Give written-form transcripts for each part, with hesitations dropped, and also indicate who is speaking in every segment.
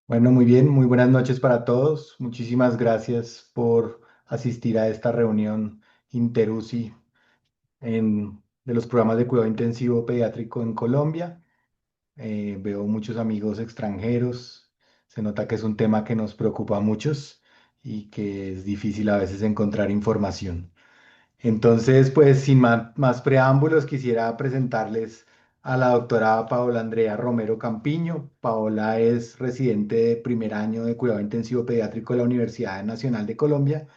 Speaker 1: Bueno, muy bien, muy buenas noches para todos. Muchísimas gracias por asistir a esta reunión Interusi de los programas de cuidado intensivo pediátrico en Colombia. Veo muchos amigos extranjeros. Se nota que es un tema que nos preocupa a muchos y que es difícil a veces encontrar información. Entonces, pues sin más preámbulos, quisiera presentarles a la doctora Paola Andrea Romero Campiño. Paola es residente de primer año de cuidado intensivo pediátrico de la Universidad Nacional de Colombia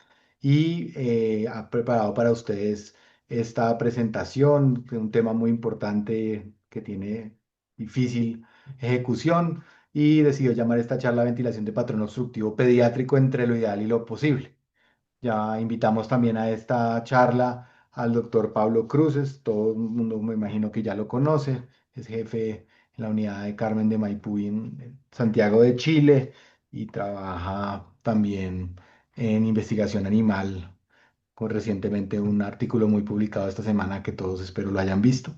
Speaker 1: y ha preparado para ustedes esta presentación de un tema muy importante que tiene difícil ejecución y decidió llamar esta charla Ventilación de patrón obstructivo pediátrico entre lo ideal y lo posible. Ya invitamos también a esta charla al doctor Pablo Cruces, todo el mundo me imagino que ya lo conoce, es jefe en la unidad de Carmen de Maipú en Santiago de Chile y trabaja también en investigación animal, con recientemente un artículo muy publicado esta semana que todos espero lo hayan visto,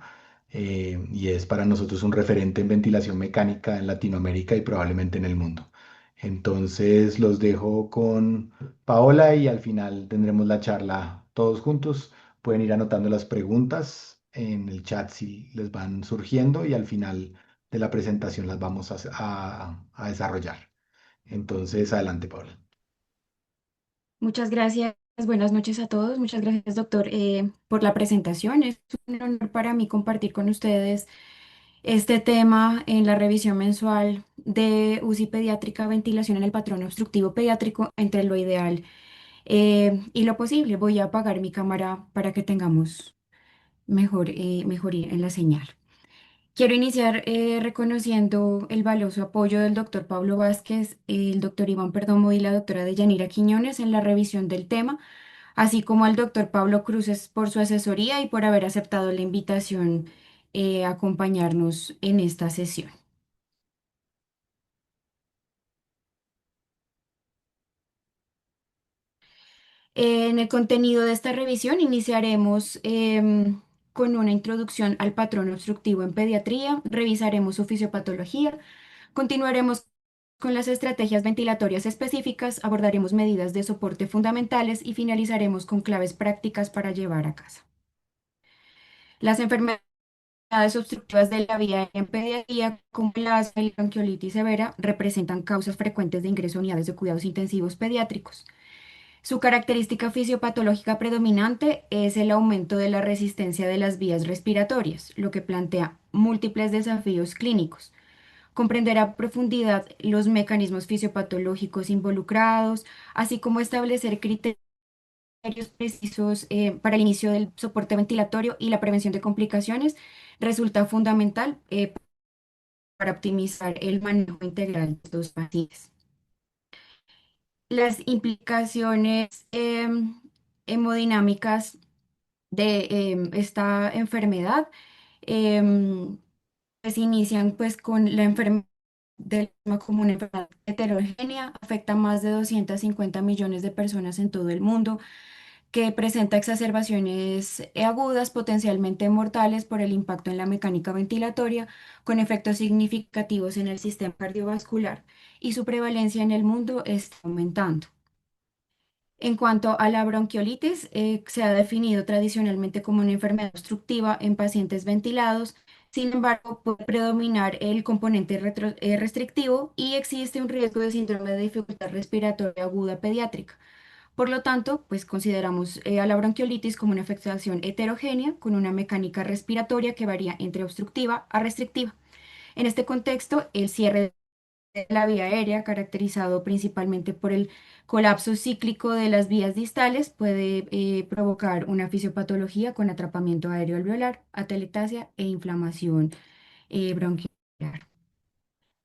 Speaker 1: y es para nosotros un referente en ventilación mecánica en Latinoamérica y probablemente en el mundo. Entonces los dejo con Paola y al final tendremos la charla todos juntos. Pueden ir anotando las preguntas en el chat si les van surgiendo y al final de la presentación las vamos a desarrollar. Entonces, adelante, Paola.
Speaker 2: Muchas gracias, buenas noches a todos. Muchas gracias, doctor, por la presentación. Es un honor para mí compartir con ustedes este tema en la revisión mensual de UCI pediátrica, ventilación en el patrón obstructivo pediátrico entre lo ideal y lo posible. Voy a apagar mi cámara para que tengamos mejoría en la señal. Quiero iniciar reconociendo el valioso apoyo del doctor Pablo Vázquez, el doctor Iván Perdomo y la doctora Deyanira Quiñones en la revisión del tema, así como al doctor Pablo Cruces por su asesoría y por haber aceptado la invitación a acompañarnos en esta sesión. En el contenido de esta revisión iniciaremos con una introducción al patrón obstructivo en pediatría, revisaremos su fisiopatología. Continuaremos con las estrategias ventilatorias específicas, abordaremos medidas de soporte fundamentales y finalizaremos con claves prácticas para llevar a casa. Las enfermedades obstructivas de la vía aérea en pediatría, como la asma y la bronquiolitis severa, representan causas frecuentes de ingreso a unidades de cuidados intensivos pediátricos. Su característica fisiopatológica predominante es el aumento de la resistencia de las vías respiratorias, lo que plantea múltiples desafíos clínicos. Comprender a profundidad los mecanismos fisiopatológicos involucrados, así como establecer criterios precisos para el inicio del soporte ventilatorio y la prevención de complicaciones, resulta fundamental para optimizar el manejo integral de estos pacientes. Las implicaciones hemodinámicas de esta enfermedad em, pues inician pues con la enfermedad del asma como una enfermedad heterogénea, afecta a más de 250 millones de personas en todo el mundo, que presenta exacerbaciones agudas, potencialmente mortales por el impacto en la mecánica ventilatoria, con efectos significativos en el sistema cardiovascular, y su prevalencia en el mundo está aumentando. En cuanto a la bronquiolitis, se ha definido tradicionalmente como una enfermedad obstructiva en pacientes ventilados. Sin embargo, puede predominar el componente restrictivo y existe un riesgo de síndrome de dificultad respiratoria aguda pediátrica. Por lo tanto, pues consideramos a la bronquiolitis como una afectación heterogénea con una mecánica respiratoria que varía entre obstructiva a restrictiva. En este contexto, el cierre de la vía aérea, caracterizado principalmente por el colapso cíclico de las vías distales, puede provocar una fisiopatología con atrapamiento aéreo alveolar, atelectasia e inflamación bronquial.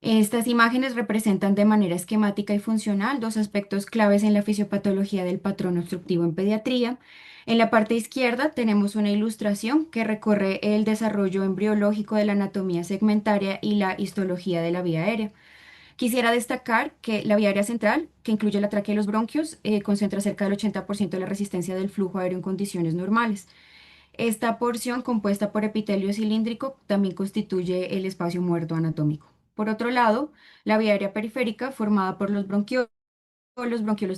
Speaker 2: Estas imágenes representan de manera esquemática y funcional dos aspectos claves en la fisiopatología del patrón obstructivo en pediatría. En la parte izquierda tenemos una ilustración que recorre el desarrollo embriológico de la anatomía segmentaria y la histología de la vía aérea. Quisiera destacar que la vía aérea central, que incluye la tráquea y los bronquios, concentra cerca del 80% de la resistencia del flujo aéreo en condiciones normales. Esta porción, compuesta por epitelio cilíndrico, también constituye el espacio muerto anatómico. Por otro lado, la vía aérea periférica, formada por los bronquiolos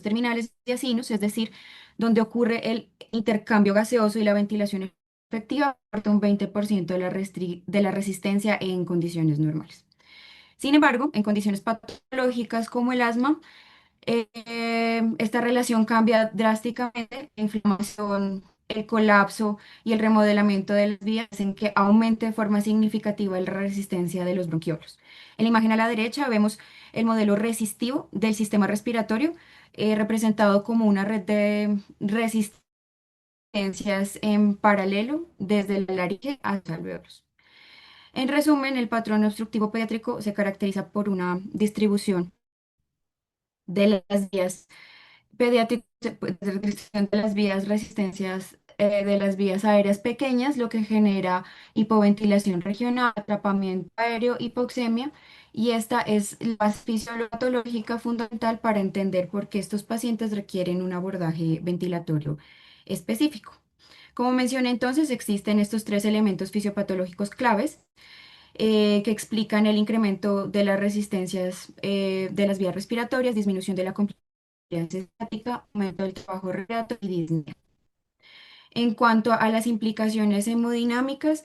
Speaker 2: terminales y acinos, es decir, donde ocurre el intercambio gaseoso y la ventilación efectiva, aporta un 20% de de la resistencia en condiciones normales. Sin embargo, en condiciones patológicas como el asma, esta relación cambia drásticamente. La inflamación, el colapso y el remodelamiento de las vías hacen que aumente de forma significativa la resistencia de los bronquiolos. En la imagen a la derecha vemos el modelo resistivo del sistema respiratorio, representado como una red de resistencias en paralelo desde la laringe hasta los alvéolos. En resumen, el patrón obstructivo pediátrico se caracteriza por una distribución de las vías pediátricos, restricción de las vías, resistencias de las vías aéreas pequeñas, lo que genera hipoventilación regional, atrapamiento aéreo, hipoxemia, y esta es la base fisiopatológica fundamental para entender por qué estos pacientes requieren un abordaje ventilatorio específico. Como mencioné entonces, existen estos tres elementos fisiopatológicos claves que explican el incremento de las resistencias de las vías respiratorias, disminución de la estática, aumento del trabajo respiratorio y disnea. En cuanto a las implicaciones hemodinámicas,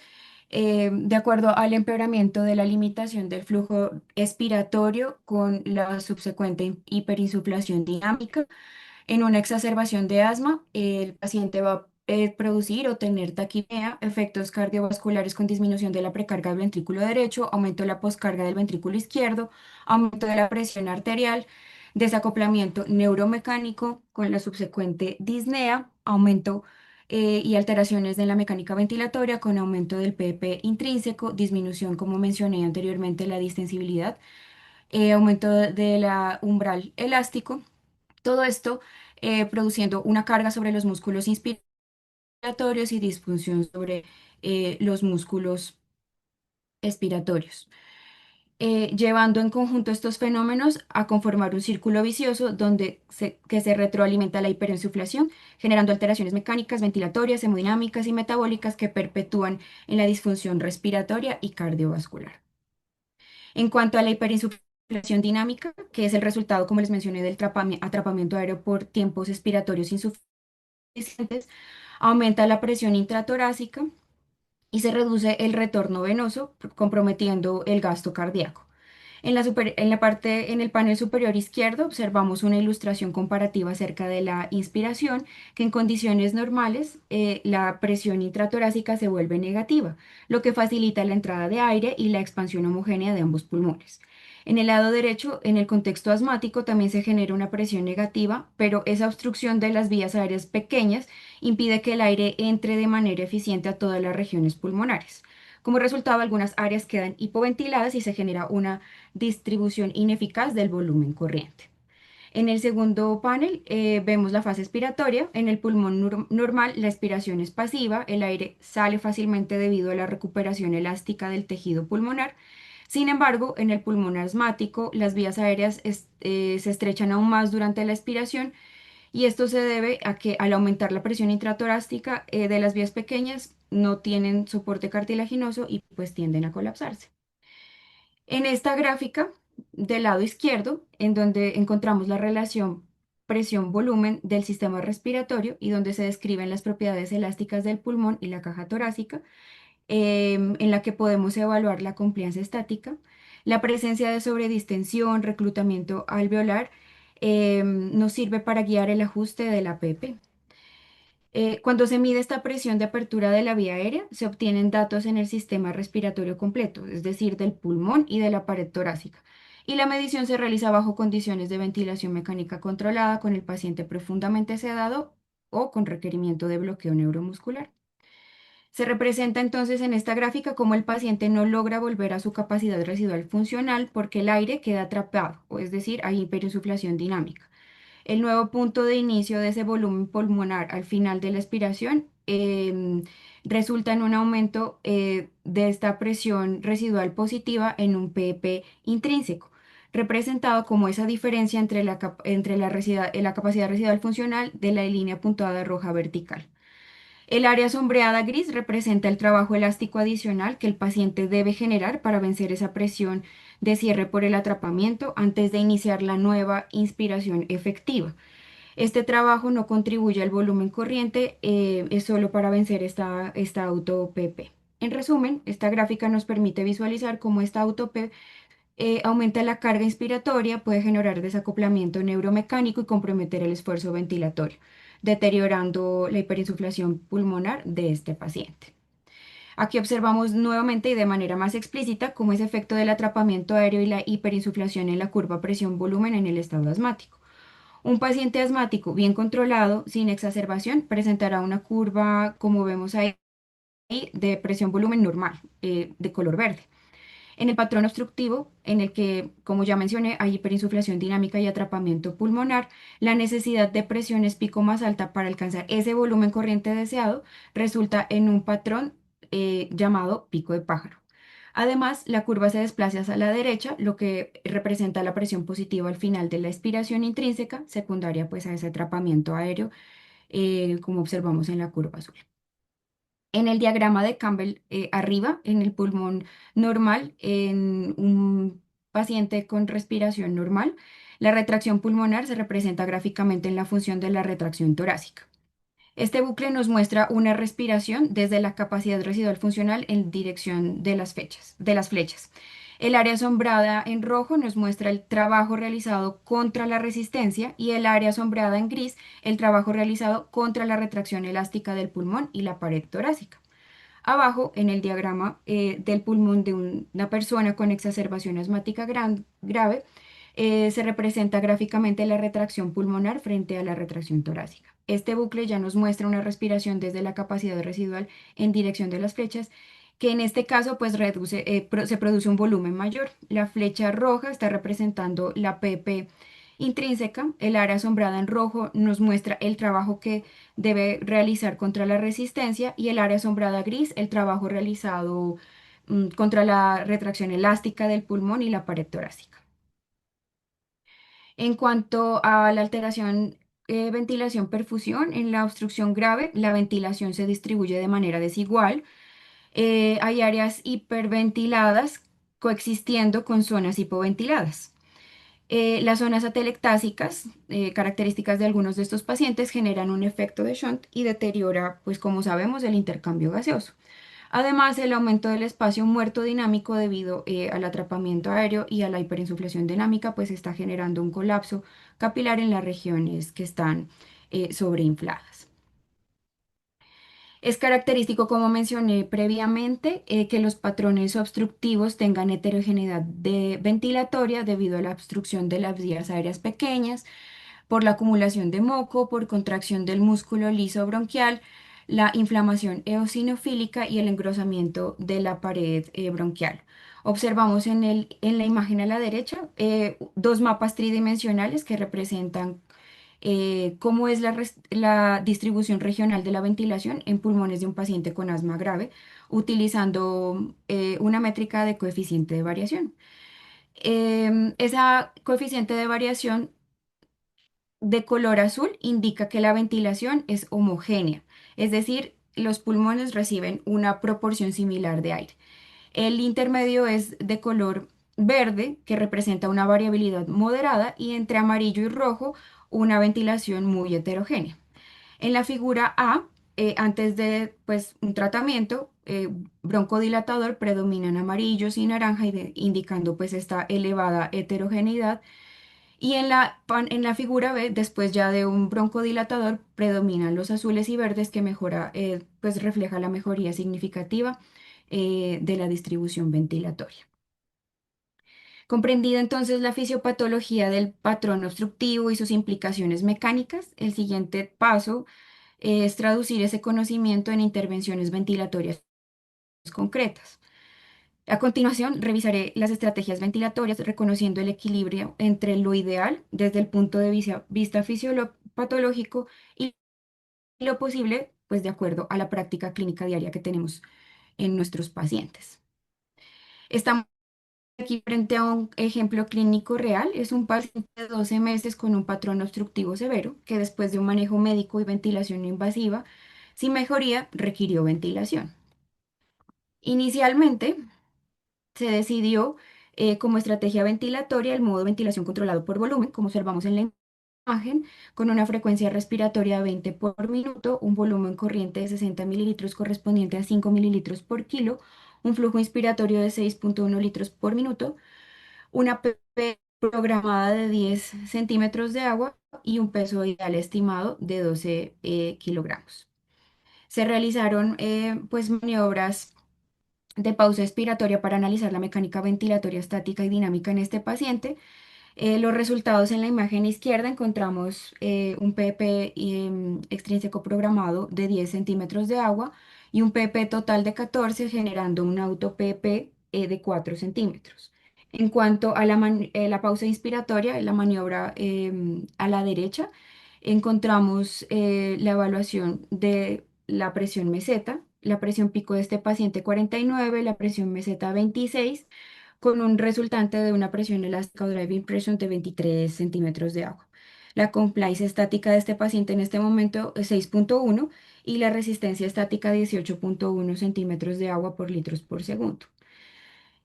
Speaker 2: de acuerdo al empeoramiento de la limitación del flujo expiratorio con la subsecuente hiperinsuflación dinámica, en una exacerbación de asma, el paciente va a producir o tener taquipnea, efectos cardiovasculares con disminución de la precarga del ventrículo derecho, aumento de la poscarga del ventrículo izquierdo, aumento de la presión arterial, desacoplamiento neuromecánico con la subsecuente disnea, aumento y alteraciones en la mecánica ventilatoria con aumento del PP intrínseco, disminución, como mencioné anteriormente, la distensibilidad, aumento de la umbral elástico. Todo esto produciendo una carga sobre los músculos inspiratorios y disfunción sobre los músculos expiratorios, llevando en conjunto estos fenómenos a conformar un círculo vicioso que se retroalimenta la hiperinsuflación, generando alteraciones mecánicas, ventilatorias, hemodinámicas y metabólicas que perpetúan en la disfunción respiratoria y cardiovascular. En cuanto a la hiperinsuflación dinámica, que es el resultado, como les mencioné, del atrapamiento aéreo por tiempos expiratorios insuficientes, aumenta la presión intratorácica y se reduce el retorno venoso, comprometiendo el gasto cardíaco. En el panel superior izquierdo observamos una ilustración comparativa acerca de la inspiración, que en condiciones normales la presión intratorácica se vuelve negativa, lo que facilita la entrada de aire y la expansión homogénea de ambos pulmones. En el lado derecho, en el contexto asmático, también se genera una presión negativa, pero esa obstrucción de las vías aéreas pequeñas impide que el aire entre de manera eficiente a todas las regiones pulmonares. Como resultado, algunas áreas quedan hipoventiladas y se genera una distribución ineficaz del volumen corriente. En el segundo panel vemos la fase expiratoria. En el pulmón normal, la expiración es pasiva, el aire sale fácilmente debido a la recuperación elástica del tejido pulmonar. Sin embargo, en el pulmón asmático, las vías aéreas se estrechan aún más durante la expiración, y esto se debe a que al aumentar la presión intratorácica de las vías pequeñas no tienen soporte cartilaginoso y pues tienden a colapsarse. En esta gráfica del lado izquierdo, en donde encontramos la relación presión-volumen del sistema respiratorio y donde se describen las propiedades elásticas del pulmón y la caja torácica, en la que podemos evaluar la compliance estática, la presencia de sobredistensión, reclutamiento alveolar, nos sirve para guiar el ajuste de la PP. Cuando se mide esta presión de apertura de la vía aérea, se obtienen datos en el sistema respiratorio completo, es decir, del pulmón y de la pared torácica. Y la medición se realiza bajo condiciones de ventilación mecánica controlada con el paciente profundamente sedado o con requerimiento de bloqueo neuromuscular. Se representa entonces en esta gráfica cómo el paciente no logra volver a su capacidad residual funcional porque el aire queda atrapado, o es decir, hay hiperinsuflación dinámica. El nuevo punto de inicio de ese volumen pulmonar al final de la expiración resulta en un aumento de esta presión residual positiva en un PP intrínseco, representado como esa diferencia entre la capacidad residual funcional de la línea puntuada roja vertical. El área sombreada gris representa el trabajo elástico adicional que el paciente debe generar para vencer esa presión de cierre por el atrapamiento antes de iniciar la nueva inspiración efectiva. Este trabajo no contribuye al volumen corriente, es solo para vencer esta auto-PP. En resumen, esta gráfica nos permite visualizar cómo esta auto-P aumenta la carga inspiratoria, puede generar desacoplamiento neuromecánico y comprometer el esfuerzo ventilatorio, deteriorando la hiperinsuflación pulmonar de este paciente. Aquí observamos nuevamente y de manera más explícita cómo es efecto del atrapamiento aéreo y la hiperinsuflación en la curva presión-volumen en el estado asmático. Un paciente asmático bien controlado, sin exacerbación, presentará una curva, como vemos ahí, de presión-volumen normal, de color verde. En el patrón obstructivo, en el que, como ya mencioné, hay hiperinsuflación dinámica y atrapamiento pulmonar, la necesidad de presiones pico más alta para alcanzar ese volumen corriente deseado resulta en un patrón llamado pico de pájaro. Además, la curva se desplaza hacia la derecha, lo que representa la presión positiva al final de la expiración intrínseca, secundaria pues a ese atrapamiento aéreo, como observamos en la curva azul. En el diagrama de Campbell, arriba, en el pulmón normal, en un paciente con respiración normal, la retracción pulmonar se representa gráficamente en la función de la retracción torácica. Este bucle nos muestra una respiración desde la capacidad residual funcional en dirección de las flechas. El área sombreada en rojo nos muestra el trabajo realizado contra la resistencia y el área sombreada en gris el trabajo realizado contra la retracción elástica del pulmón y la pared torácica. Abajo, en el diagrama del pulmón de una persona con exacerbación asmática grave, se representa gráficamente la retracción pulmonar frente a la retracción torácica. Este bucle ya nos muestra una respiración desde la capacidad residual en dirección de las flechas, que en este caso pues se produce un volumen mayor. La flecha roja está representando la PP intrínseca, el área asombrada en rojo nos muestra el trabajo que debe realizar contra la resistencia y el área asombrada gris, el trabajo realizado contra la retracción elástica del pulmón y la pared torácica. En cuanto a la alteración ventilación-perfusión, en la obstrucción grave, la ventilación se distribuye de manera desigual. Hay áreas hiperventiladas coexistiendo con zonas hipoventiladas. Las zonas atelectásicas, características de algunos de estos pacientes, generan un efecto de shunt y deteriora, pues como sabemos, el intercambio gaseoso. Además, el aumento del espacio muerto dinámico debido al atrapamiento aéreo y a la hiperinsuflación dinámica, pues está generando un colapso capilar en las regiones que están sobreinfladas. Es característico, como mencioné previamente, que los patrones obstructivos tengan heterogeneidad ventilatoria debido a la obstrucción de las vías aéreas pequeñas, por la acumulación de moco, por contracción del músculo liso bronquial, la inflamación eosinofílica y el engrosamiento de la pared bronquial. Observamos en la imagen a la derecha dos mapas tridimensionales que representan cómo es la distribución regional de la ventilación en pulmones de un paciente con asma grave, utilizando una métrica de coeficiente de variación. Esa coeficiente de variación de color azul indica que la ventilación es homogénea, es decir, los pulmones reciben una proporción similar de aire. El intermedio es de color verde, que representa una variabilidad moderada, y entre amarillo y rojo, una ventilación muy heterogénea. En la figura A, antes de pues, un tratamiento broncodilatador, predominan amarillos y naranja, indicando pues esta elevada heterogeneidad. Y en la figura B, después ya de un broncodilatador, predominan los azules y verdes que mejora, pues refleja la mejoría significativa de la distribución ventilatoria. Comprendida entonces la fisiopatología del patrón obstructivo y sus implicaciones mecánicas, el siguiente paso es traducir ese conocimiento en intervenciones ventilatorias concretas. A continuación, revisaré las estrategias ventilatorias reconociendo el equilibrio entre lo ideal desde el punto de vista fisiopatológico y lo posible, pues de acuerdo a la práctica clínica diaria que tenemos en nuestros pacientes. Estamos aquí frente a un ejemplo clínico real. Es un paciente de 12 meses con un patrón obstructivo severo que después de un manejo médico y ventilación no invasiva Sin mejoría, requirió ventilación. Inicialmente se decidió como estrategia ventilatoria el modo de ventilación controlado por volumen, como observamos en la imagen, con una frecuencia respiratoria de 20 por minuto, un volumen corriente de 60 mililitros correspondiente a 5 mililitros por kilo, un flujo inspiratorio de 6,1 litros por minuto, una PP programada de 10 centímetros de agua y un peso ideal estimado de 12 kilogramos. Se realizaron pues maniobras de pausa expiratoria para analizar la mecánica ventilatoria estática y dinámica en este paciente. Los resultados en la imagen izquierda encontramos un PP extrínseco programado de 10 centímetros de agua y un PP total de 14, generando un auto PP de 4 centímetros. En cuanto a la pausa inspiratoria, la maniobra a la derecha, encontramos la evaluación de la presión meseta, la presión pico de este paciente 49, la presión meseta 26 con un resultante de una presión elástica o driving pressure de 23 centímetros de agua. La compliance estática de este paciente en este momento es 6,1 y la resistencia estática 18,1 centímetros de agua por litros por segundo.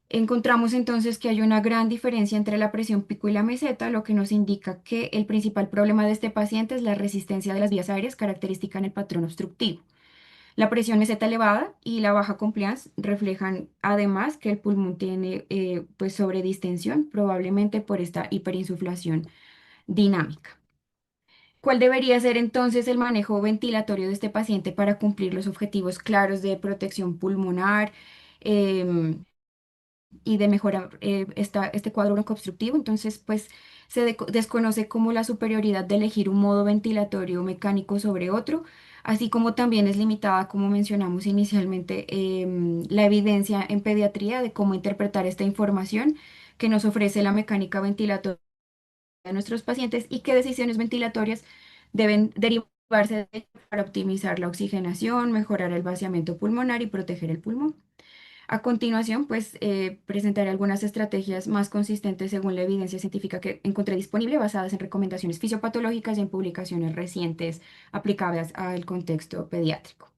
Speaker 2: Encontramos entonces que hay una gran diferencia entre la presión pico y la meseta, lo que nos indica que el principal problema de este paciente es la resistencia de las vías aéreas característica en el patrón obstructivo. La presión meseta elevada y la baja compliance reflejan además que el pulmón tiene pues sobredistensión, probablemente por esta hiperinsuflación dinámica. ¿Cuál debería ser entonces el manejo ventilatorio de este paciente para cumplir los objetivos claros de protección pulmonar em, y de mejorar este cuadro broncoobstructivo? Entonces, pues desconoce como la superioridad de elegir un modo ventilatorio mecánico sobre otro, así como también es limitada, como mencionamos inicialmente, la evidencia en pediatría de cómo interpretar esta información que nos ofrece la mecánica ventilatoria de nuestros pacientes y qué decisiones ventilatorias deben derivarse de ello para optimizar la oxigenación, mejorar el vaciamiento pulmonar y proteger el pulmón. A continuación, pues presentaré algunas estrategias más consistentes según la evidencia científica que encontré disponible, basadas en recomendaciones fisiopatológicas y en publicaciones recientes aplicables al contexto pediátrico.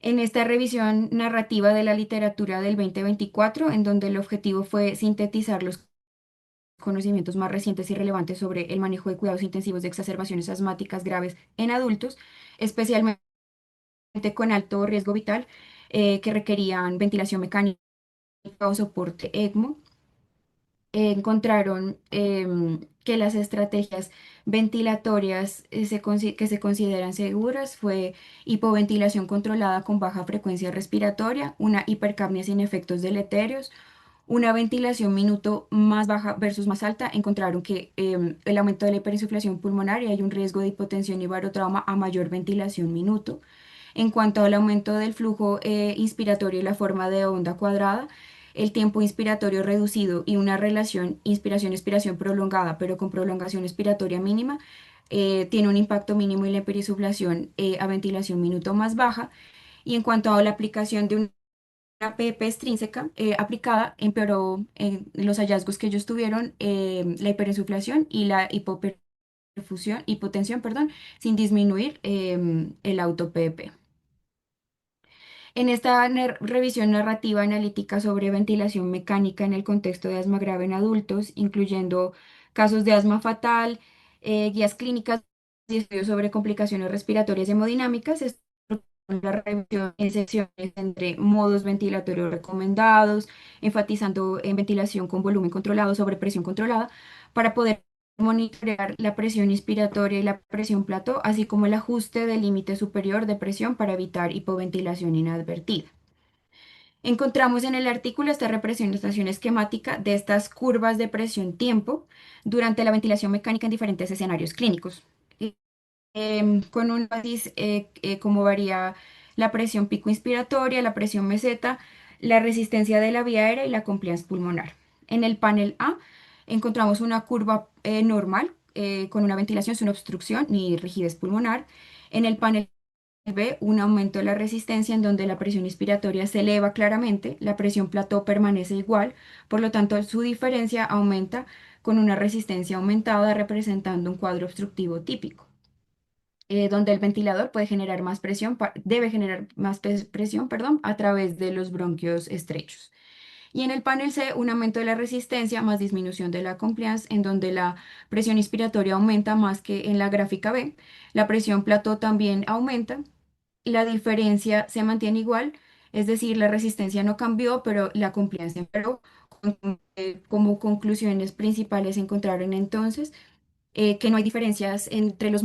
Speaker 2: En esta revisión narrativa de la literatura del 2024, en donde el objetivo fue sintetizar los conocimientos más recientes y relevantes sobre el manejo de cuidados intensivos de exacerbaciones asmáticas graves en adultos, especialmente con alto riesgo vital, que requerían ventilación mecánica o soporte ECMO, encontraron que las estrategias ventilatorias que se consideran seguras fue hipoventilación controlada con baja frecuencia respiratoria, una hipercapnia sin efectos deleterios, una ventilación minuto más baja versus más alta. Encontraron que el aumento de la hiperinsuflación pulmonar y hay un riesgo de hipotensión y barotrauma a mayor ventilación minuto. En cuanto al aumento del flujo inspiratorio y la forma de onda cuadrada, el tiempo inspiratorio reducido y una relación inspiración-expiración prolongada, pero con prolongación expiratoria mínima, tiene un impacto mínimo en la hiperinsuflación a ventilación minuto más baja. Y en cuanto a la aplicación de una PP extrínseca aplicada, empeoró los hallazgos que ellos tuvieron, la hiperinsuflación y la hipotensión, perdón, sin disminuir el auto PP. En esta revisión narrativa analítica sobre ventilación mecánica en el contexto de asma grave en adultos, incluyendo casos de asma fatal, guías clínicas y estudios sobre complicaciones respiratorias y hemodinámicas, la revisión en secciones entre modos ventilatorios recomendados, enfatizando en ventilación con volumen controlado sobre presión controlada, para poder monitorear la presión inspiratoria y la presión plató, así como el ajuste del límite superior de presión para evitar hipoventilación inadvertida. Encontramos en el artículo esta representación esquemática de estas curvas de presión-tiempo durante la ventilación mecánica en diferentes escenarios clínicos, con un énfasis cómo varía la presión pico inspiratoria, la presión meseta, la resistencia de la vía aérea y la compliance pulmonar. En el panel A encontramos una curva normal con una ventilación sin obstrucción ni rigidez pulmonar. En el panel B, un aumento de la resistencia en donde la presión inspiratoria se eleva claramente, la presión plató permanece igual, por lo tanto su diferencia aumenta con una resistencia aumentada representando un cuadro obstructivo típico. donde el ventilador puede generar más presión, debe generar más presión, perdón, a través de los bronquios estrechos. Y en el panel C, un aumento de la resistencia más disminución de la compliance, en donde la presión inspiratoria aumenta más que en la gráfica B. La presión plató también aumenta. La diferencia se mantiene igual, es decir, la resistencia no cambió, pero la compliance empeoró. Como conclusiones principales encontraron entonces que no hay diferencias entre los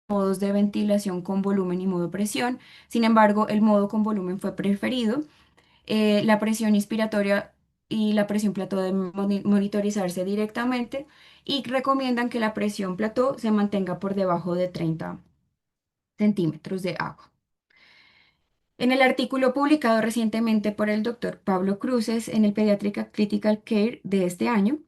Speaker 2: modos de ventilación con volumen y modo presión. Sin embargo, el modo con volumen fue preferido. La presión inspiratoria y la presión plató deben monitorizarse directamente y recomiendan que la presión plató se mantenga por debajo de 30 centímetros de agua. En el artículo publicado recientemente por el doctor Pablo Cruces en el Pediatric Critical Care de este año,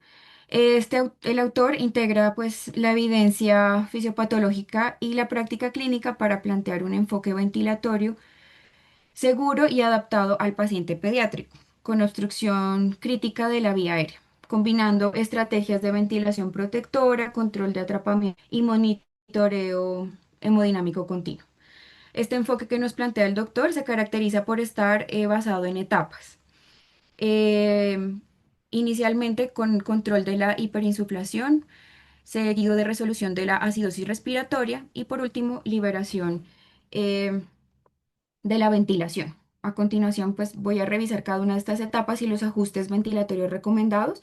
Speaker 2: el autor integra pues la evidencia fisiopatológica y la práctica clínica para plantear un enfoque ventilatorio seguro y adaptado al paciente pediátrico, con obstrucción crítica de la vía aérea, combinando estrategias de ventilación protectora, control de atrapamiento y monitoreo hemodinámico continuo. Este enfoque que nos plantea el doctor se caracteriza por estar basado en etapas. Eh, Inicialmente con control de la hiperinsuflación, seguido de resolución de la acidosis respiratoria y por último liberación eh, de la ventilación. A continuación, pues voy a revisar cada una de estas etapas y los ajustes ventilatorios recomendados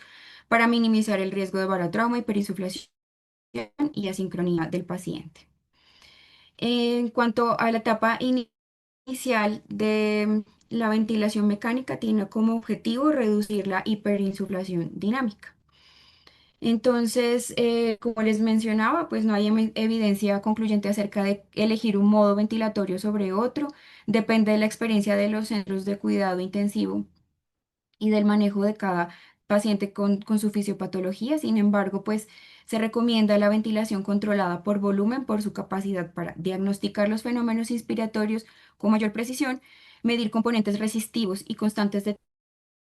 Speaker 2: para minimizar el riesgo de barotrauma, hiperinsuflación y asincronía del paciente. En cuanto a la etapa inicial de la ventilación mecánica, tiene como objetivo reducir la hiperinsuflación dinámica. Entonces, como les mencionaba, pues no hay evidencia concluyente acerca de elegir un modo ventilatorio sobre otro. Depende de la experiencia de los centros de cuidado intensivo y del manejo de cada paciente con su fisiopatología. Sin embargo, pues se recomienda la ventilación controlada por volumen por su capacidad para diagnosticar los fenómenos inspiratorios con mayor precisión, medir componentes resistivos y constantes de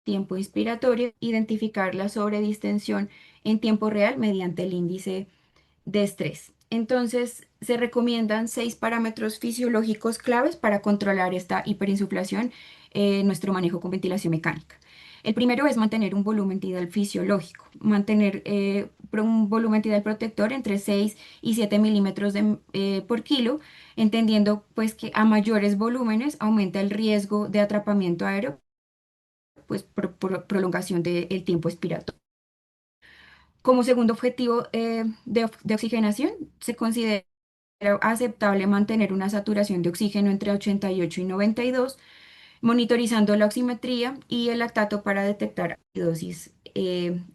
Speaker 2: tiempo inspiratorio, identificar la sobredistensión en tiempo real mediante el índice de estrés. Entonces, se recomiendan 6 parámetros fisiológicos claves para controlar esta hiperinsuflación en nuestro manejo con ventilación mecánica. El primero es mantener un volumen tidal fisiológico, mantener un volumen tidal protector entre 6 y 7 milímetros por kilo, entendiendo pues que a mayores volúmenes aumenta el riesgo de atrapamiento aéreo, pues por prolongación del tiempo expiratorio. Como segundo objetivo de oxigenación, se considera aceptable mantener una saturación de oxígeno entre 88 y 92, monitorizando la oximetría y el lactato para detectar acidosis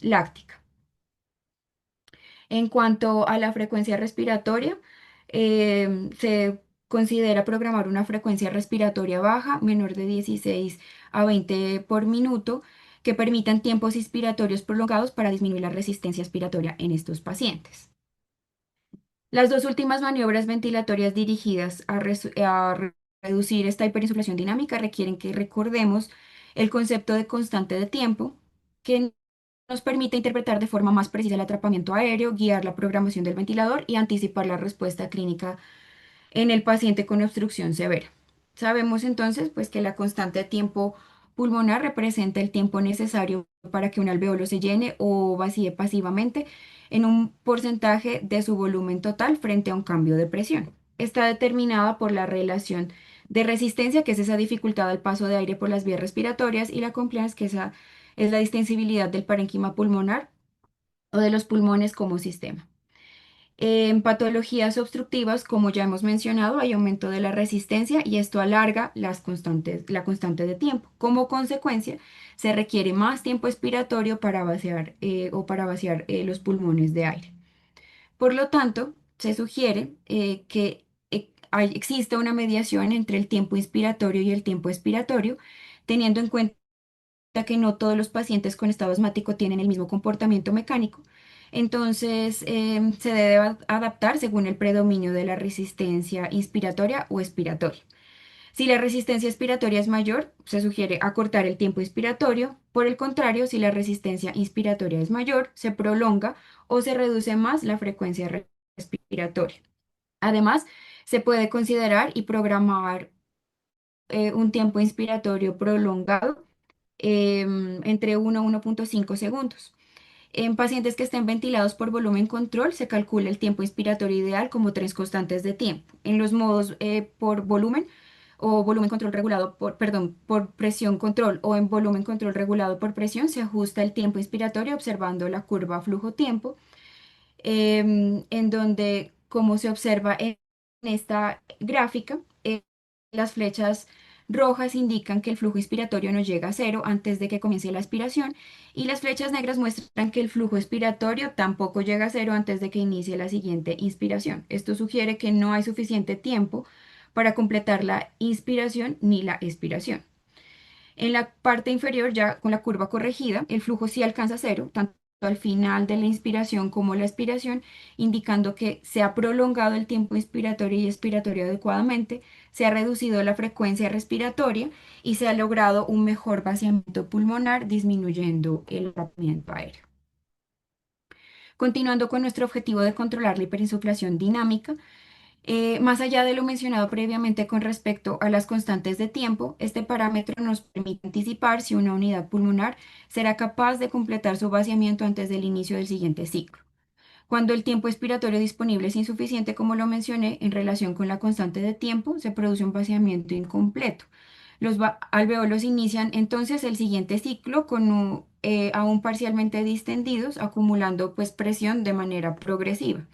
Speaker 2: láctica. En cuanto a la frecuencia respiratoria, se considera programar una frecuencia respiratoria baja, menor de 16 a 20 por minuto, que permitan tiempos inspiratorios prolongados para disminuir la resistencia expiratoria en estos pacientes. Las dos últimas maniobras ventilatorias dirigidas a reducir esta hiperinsuflación dinámica requieren que recordemos el concepto de constante de tiempo, que nos permite interpretar de forma más precisa el atrapamiento aéreo, guiar la programación del ventilador y anticipar la respuesta clínica en el paciente con obstrucción severa. Sabemos entonces pues que la constante de tiempo pulmonar representa el tiempo necesario para que un alveolo se llene o vacíe pasivamente en un porcentaje de su volumen total frente a un cambio de presión. Está determinada por la relación de resistencia, que es esa dificultad al paso de aire por las vías respiratorias, y la compliance, que esa es la distensibilidad del parénquima pulmonar o de los pulmones como sistema. En patologías obstructivas, como ya hemos mencionado, hay aumento de la resistencia y esto alarga la constante de tiempo. Como consecuencia, se requiere más tiempo expiratorio para vaciar los pulmones de aire. Por lo tanto, se sugiere que exista una mediación entre el tiempo inspiratorio y el tiempo expiratorio, teniendo en cuenta que no todos los pacientes con estado asmático tienen el mismo comportamiento mecánico. Entonces, se debe adaptar según el predominio de la resistencia inspiratoria o expiratoria. Si la resistencia expiratoria es mayor, se sugiere acortar el tiempo inspiratorio. Por el contrario, si la resistencia inspiratoria es mayor, se prolonga o se reduce más la frecuencia respiratoria. Además, Se puede considerar y programar un tiempo inspiratorio prolongado entre 1 a 1,5 segundos. En pacientes que estén ventilados por volumen control, se calcula el tiempo inspiratorio ideal como tres constantes de tiempo. En los modos por volumen o volumen control regulado por, perdón, por presión control o en volumen control regulado por presión, se ajusta el tiempo inspiratorio observando la curva flujo-tiempo, en donde, como se observa en esta gráfica, las flechas rojas indican que el flujo inspiratorio no llega a cero antes de que comience la aspiración y las flechas negras muestran que el flujo expiratorio tampoco llega a cero antes de que inicie la siguiente inspiración. Esto sugiere que no hay suficiente tiempo para completar la inspiración ni la expiración. En la parte inferior, ya con la curva corregida, el flujo sí alcanza cero, tanto al final de la inspiración como la expiración, indicando que se ha prolongado el tiempo inspiratorio y expiratorio adecuadamente, se ha reducido la frecuencia respiratoria y se ha logrado un mejor vaciamiento pulmonar, disminuyendo el tratamiento aéreo. Continuando con nuestro objetivo de controlar la hiperinsuflación dinámica, más allá de lo mencionado previamente con respecto a las constantes de tiempo, este parámetro nos permite anticipar si una unidad pulmonar será capaz de completar su vaciamiento antes del inicio del siguiente ciclo. Cuando el tiempo expiratorio disponible es insuficiente, como lo mencioné, en relación con la constante de tiempo, se produce un vaciamiento incompleto. Los alveolos inician entonces el siguiente ciclo con aún parcialmente distendidos, acumulando pues presión de manera progresiva.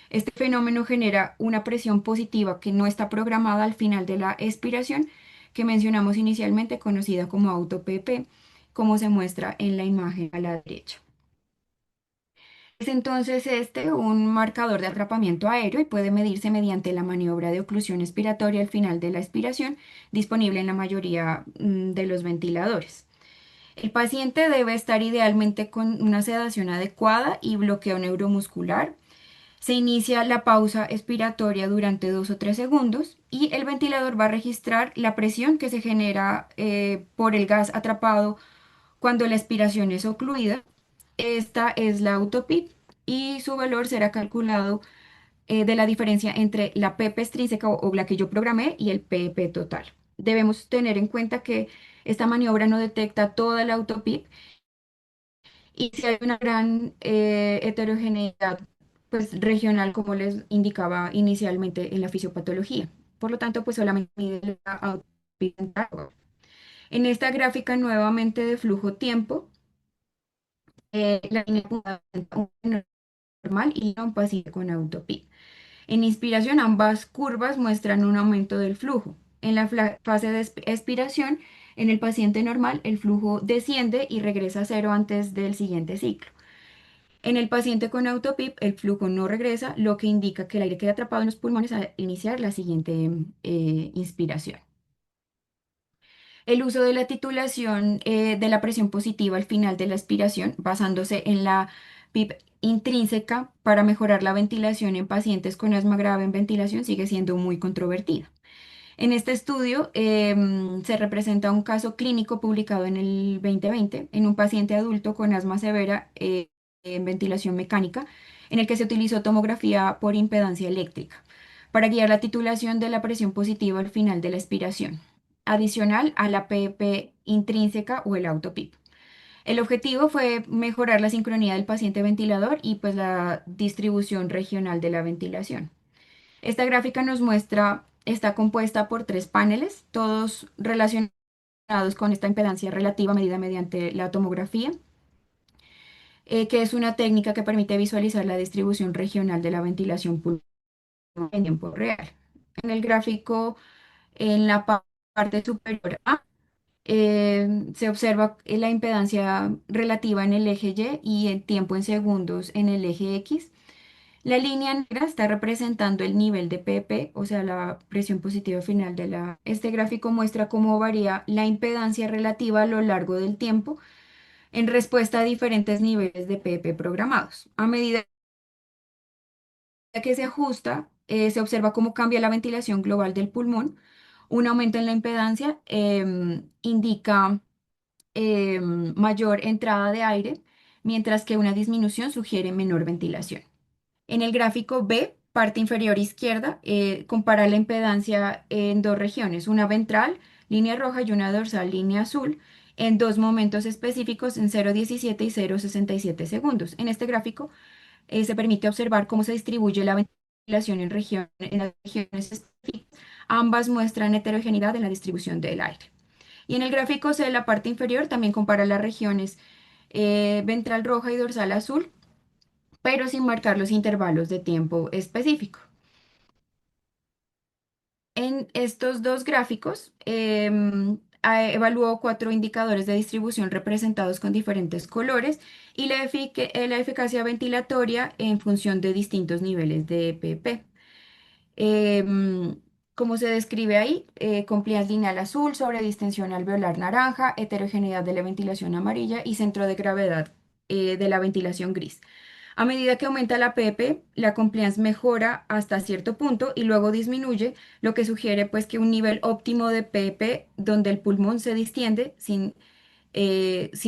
Speaker 2: Este fenómeno genera una presión positiva que no está programada al final de la expiración, que mencionamos inicialmente, conocida como auto-PP, como se muestra en la imagen a la derecha. Es entonces este un marcador de atrapamiento aéreo y puede medirse mediante la maniobra de oclusión expiratoria al final de la expiración, disponible en la mayoría de los ventiladores. El paciente debe estar idealmente con una sedación adecuada y bloqueo neuromuscular. Se inicia la pausa expiratoria durante 2 o 3 segundos y el ventilador va a registrar la presión que se genera por el gas atrapado cuando la expiración es ocluida. Esta es la autopip y su valor será calculado de la diferencia entre la PP extrínseca o la que yo programé y el PP total. Debemos tener en cuenta que esta maniobra no detecta toda la autopip y si hay una gran heterogeneidad pues, regional, como les indicaba inicialmente en la fisiopatología. Por lo tanto, pues solamente mide la autopip. En esta gráfica nuevamente de flujo-tiempo, la línea apunta a un normal y a un paciente con autopip. En inspiración, ambas curvas muestran un aumento del flujo. En la fase de expiración, en el paciente normal, el flujo desciende y regresa a cero antes del siguiente ciclo. En el paciente con autopip, el flujo no regresa, lo que indica que el aire queda atrapado en los pulmones al iniciar la siguiente inspiración. El uso de la titulación de la presión positiva al final de la aspiración, basándose en la PIP intrínseca para mejorar la ventilación en pacientes con asma grave en ventilación, sigue siendo muy controvertida. En este estudio se representa un caso clínico publicado en el 2020 en un paciente adulto con asma severa en ventilación mecánica, en el que se utilizó tomografía por impedancia eléctrica para guiar la titulación de la presión positiva al final de la expiración, adicional a la PP intrínseca o el autopip. El objetivo fue mejorar la sincronía del paciente ventilador y pues la distribución regional de la ventilación. Esta gráfica nos muestra, está compuesta por tres paneles, todos relacionados con esta impedancia relativa medida mediante la tomografía, que es una técnica que permite visualizar la distribución regional de la ventilación pulmonar en tiempo real. En el gráfico, en la parte superior A, se observa la impedancia relativa en el eje Y y el tiempo en segundos en el eje X. La línea negra está representando el nivel de PP, o sea, la presión positiva final de la... Este gráfico muestra cómo varía la impedancia relativa a lo largo del tiempo en respuesta a diferentes niveles de PP programados. A medida que se ajusta, se observa cómo cambia la ventilación global del pulmón. Un aumento en la impedancia indica mayor entrada de aire, mientras que una disminución sugiere menor ventilación. En el gráfico B parte inferior izquierda, compara la impedancia en dos regiones, una ventral, línea roja, y una dorsal, línea azul, en dos momentos específicos en 0,17 y 0,67 segundos. En este gráfico se permite observar cómo se distribuye la ventilación en las regiones específicas. Ambas muestran heterogeneidad en la distribución del aire. Y en el gráfico C, la parte inferior también compara las regiones ventral roja y dorsal azul, pero sin marcar los intervalos de tiempo específico. En estos dos gráficos, evaluó cuatro indicadores de distribución representados con diferentes colores y la eficacia ventilatoria en función de distintos niveles de EPP. Em, Como se describe ahí, compliance lineal azul, sobredistensión alveolar naranja, heterogeneidad de la ventilación amarilla y centro de gravedad de la ventilación gris. A medida que aumenta la PP, la compliance mejora hasta cierto punto y luego disminuye, lo que sugiere pues que un nivel óptimo de PP donde el pulmón se distiende sin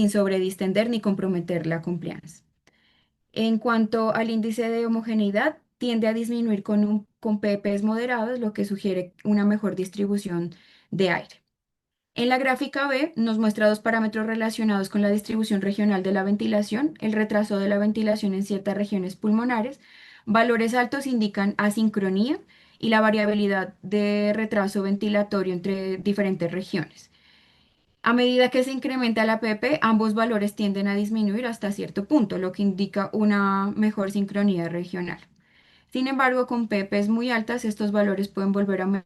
Speaker 2: sobredistender ni comprometer la compliance. En cuanto al índice de homogeneidad, tiende a disminuir con PPs moderados, lo que sugiere una mejor distribución de aire. En la gráfica B nos muestra dos parámetros relacionados con la distribución regional de la ventilación, el retraso de la ventilación en ciertas regiones pulmonares. Valores altos indican asincronía y la variabilidad de retraso ventilatorio entre diferentes regiones. A medida que se incrementa la PP, ambos valores tienden a disminuir hasta cierto punto, lo que indica una mejor sincronía regional. Sin embargo, con PPs muy altas, estos valores pueden volver a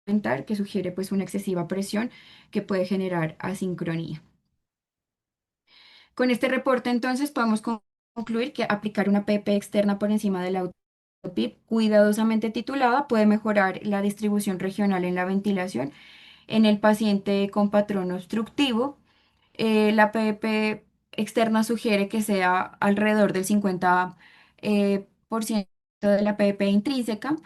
Speaker 2: aumentar, que sugiere pues una excesiva presión que puede generar asincronía. Con este reporte, entonces, podemos concluir que aplicar una PP externa por encima de la AutoPIP cuidadosamente titulada puede mejorar la distribución regional en la ventilación en el paciente con patrón obstructivo. La PP externa sugiere que sea alrededor del 50% por ciento de la PP intrínseca,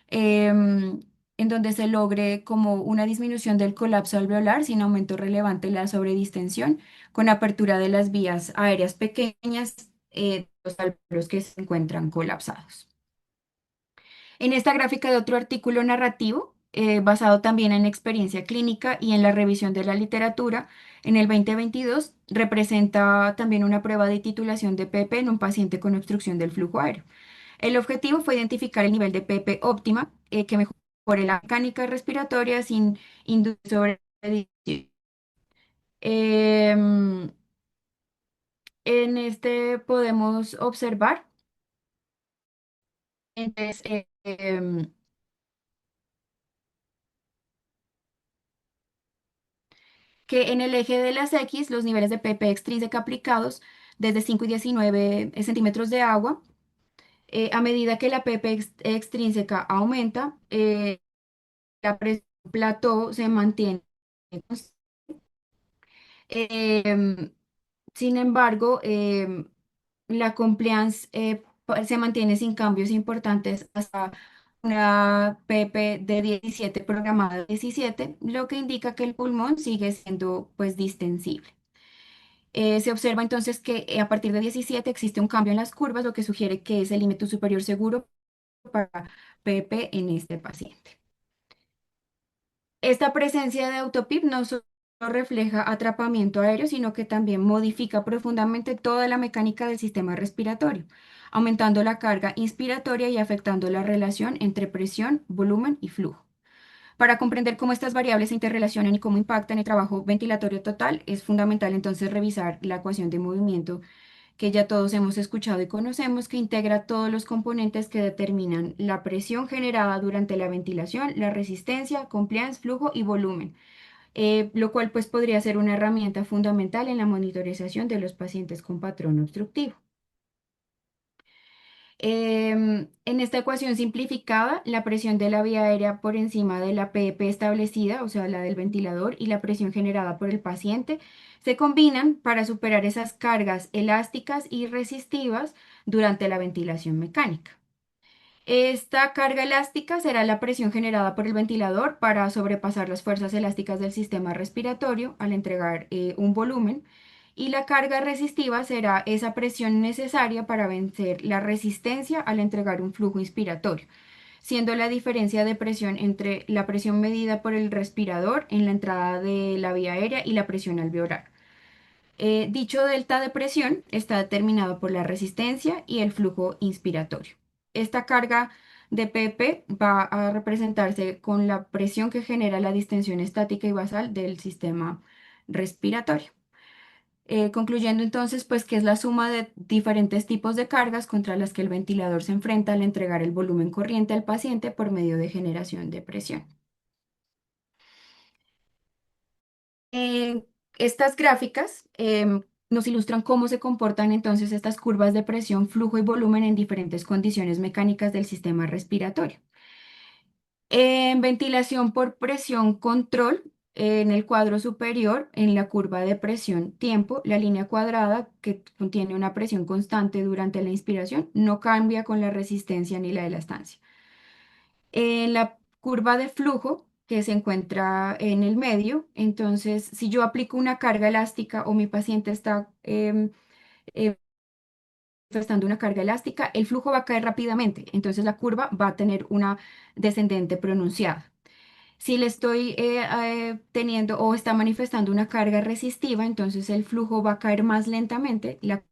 Speaker 2: em, en donde se logre como una disminución del colapso alveolar sin aumento relevante en la sobredistensión, con apertura de las vías aéreas pequeñas, de los alveolos que se encuentran colapsados. En esta gráfica de otro artículo narrativo, basado también en experiencia clínica y en la revisión de la literatura, en el 2022 representa también una prueba de titulación de PP en un paciente con obstrucción del flujo aéreo. El objetivo fue identificar el nivel de PP óptima que mejore la mecánica respiratoria sin inducir sobreedición. Em, en este podemos observar entonces, que en el eje de las X los niveles de PP extrínseca aplicados desde 5 y 19 centímetros de agua, a medida que la PP extrínseca aumenta, la presión plató se mantiene. Em, Sin embargo, la compliance se mantiene sin cambios importantes hasta una PP de 17 programada de 17, lo que indica que el pulmón sigue siendo pues distensible. Se observa entonces que a partir de 17 existe un cambio en las curvas, lo que sugiere que es el límite superior seguro para PP en este paciente. Esta presencia de autopip no solo refleja atrapamiento aéreo, sino que también modifica profundamente toda la mecánica del sistema respiratorio, aumentando la carga inspiratoria y afectando la relación entre presión, volumen y flujo. Para comprender cómo estas variables se interrelacionan y cómo impactan el trabajo ventilatorio total, es fundamental entonces revisar la ecuación de movimiento que ya todos hemos escuchado y conocemos, que integra todos los componentes que determinan la presión generada durante la ventilación, la resistencia, compliance, flujo y volumen, lo cual pues podría ser una herramienta fundamental en la monitorización de los pacientes con patrón obstructivo. En esta ecuación simplificada, la presión de la vía aérea por encima de la PP establecida, o sea, la del ventilador, y la presión generada por el paciente, se combinan para superar esas cargas elásticas y resistivas durante la ventilación mecánica. Esta carga elástica será la presión generada por el ventilador para sobrepasar las fuerzas elásticas del sistema respiratorio al entregar un volumen, Y la carga resistiva será esa presión necesaria para vencer la resistencia al entregar un flujo inspiratorio, siendo la diferencia de presión entre la presión medida por el respirador en la entrada de la vía aérea y la presión alveolar. Dicho delta de presión está determinado por la resistencia y el flujo inspiratorio. Esta carga de PP va a representarse con la presión que genera la distensión estática y basal del sistema respiratorio. Concluyendo entonces, pues que es la suma de diferentes tipos de cargas contra las que el ventilador se enfrenta al entregar el volumen corriente al paciente por medio de generación de presión. Estas gráficas nos ilustran cómo se comportan entonces estas curvas de presión, flujo y volumen en diferentes condiciones mecánicas del sistema respiratorio. En ventilación por presión control, en el cuadro superior, en la curva de presión tiempo, la línea cuadrada que contiene una presión constante durante la inspiración no cambia con la resistencia ni la elastancia. En la curva de flujo que se encuentra en el medio, entonces si yo aplico una carga elástica o mi paciente está eh, manifestando una carga elástica, el flujo va a caer rápidamente, entonces la curva va a tener una descendente pronunciada. Si le estoy teniendo o está manifestando una carga resistiva, entonces el flujo va a caer más lentamente, la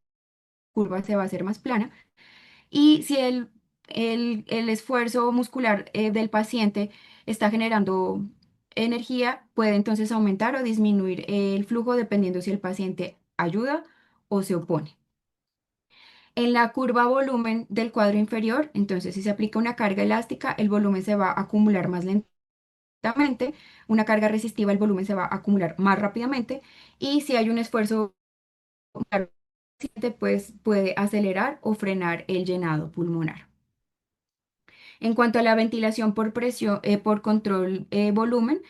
Speaker 2: curva se va a hacer más plana. Y si el esfuerzo muscular del paciente está generando energía, puede entonces aumentar o disminuir el flujo dependiendo si el paciente ayuda o se opone. En la curva volumen del cuadro inferior, entonces si se aplica una carga elástica, el volumen se va a acumular más lentamente, una carga resistiva, el volumen se va a acumular más rápidamente, y si hay un esfuerzo, pues puede acelerar o frenar el llenado pulmonar. En cuanto a la ventilación por presión, por control volumen,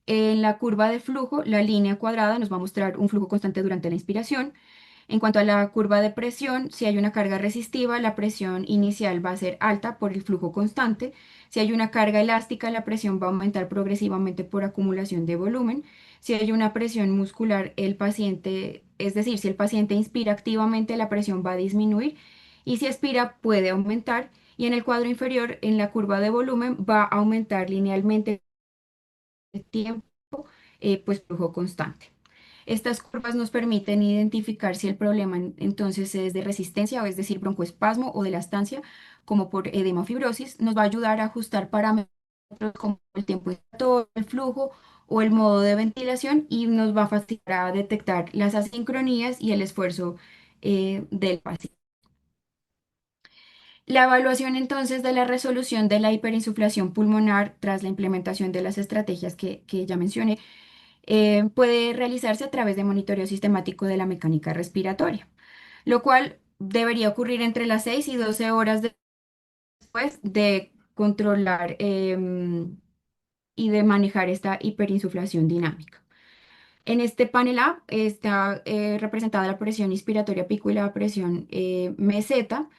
Speaker 2: en la curva de flujo, la línea cuadrada nos va a mostrar un flujo constante durante la inspiración. En cuanto a la curva de presión, si hay una carga resistiva, la presión inicial va a ser alta por el flujo constante. Si hay una carga elástica, la presión va a aumentar progresivamente por acumulación de volumen. Si hay una presión muscular, el paciente, es decir, si el paciente inspira activamente, la presión va a disminuir y si expira puede aumentar. Y en el cuadro inferior, en la curva de volumen, va a aumentar linealmente el tiempo, pues flujo constante. Estas curvas nos permiten identificar si el problema entonces es de resistencia, o es decir, broncoespasmo o de la estancia, como por edema o fibrosis. Nos va a ayudar a ajustar parámetros como el tiempo todo el flujo o el modo de ventilación y nos va a facilitar a detectar las asincronías y el esfuerzo del paciente. La evaluación entonces de la resolución de la hiperinsuflación pulmonar tras la implementación de las estrategias que ya mencioné puede realizarse a través de monitoreo sistemático de la mecánica respiratoria, lo cual debería ocurrir entre las 6 y 12 horas después de controlar y de manejar esta hiperinsuflación dinámica. En este panel A está representada la presión inspiratoria pico y la presión meseta,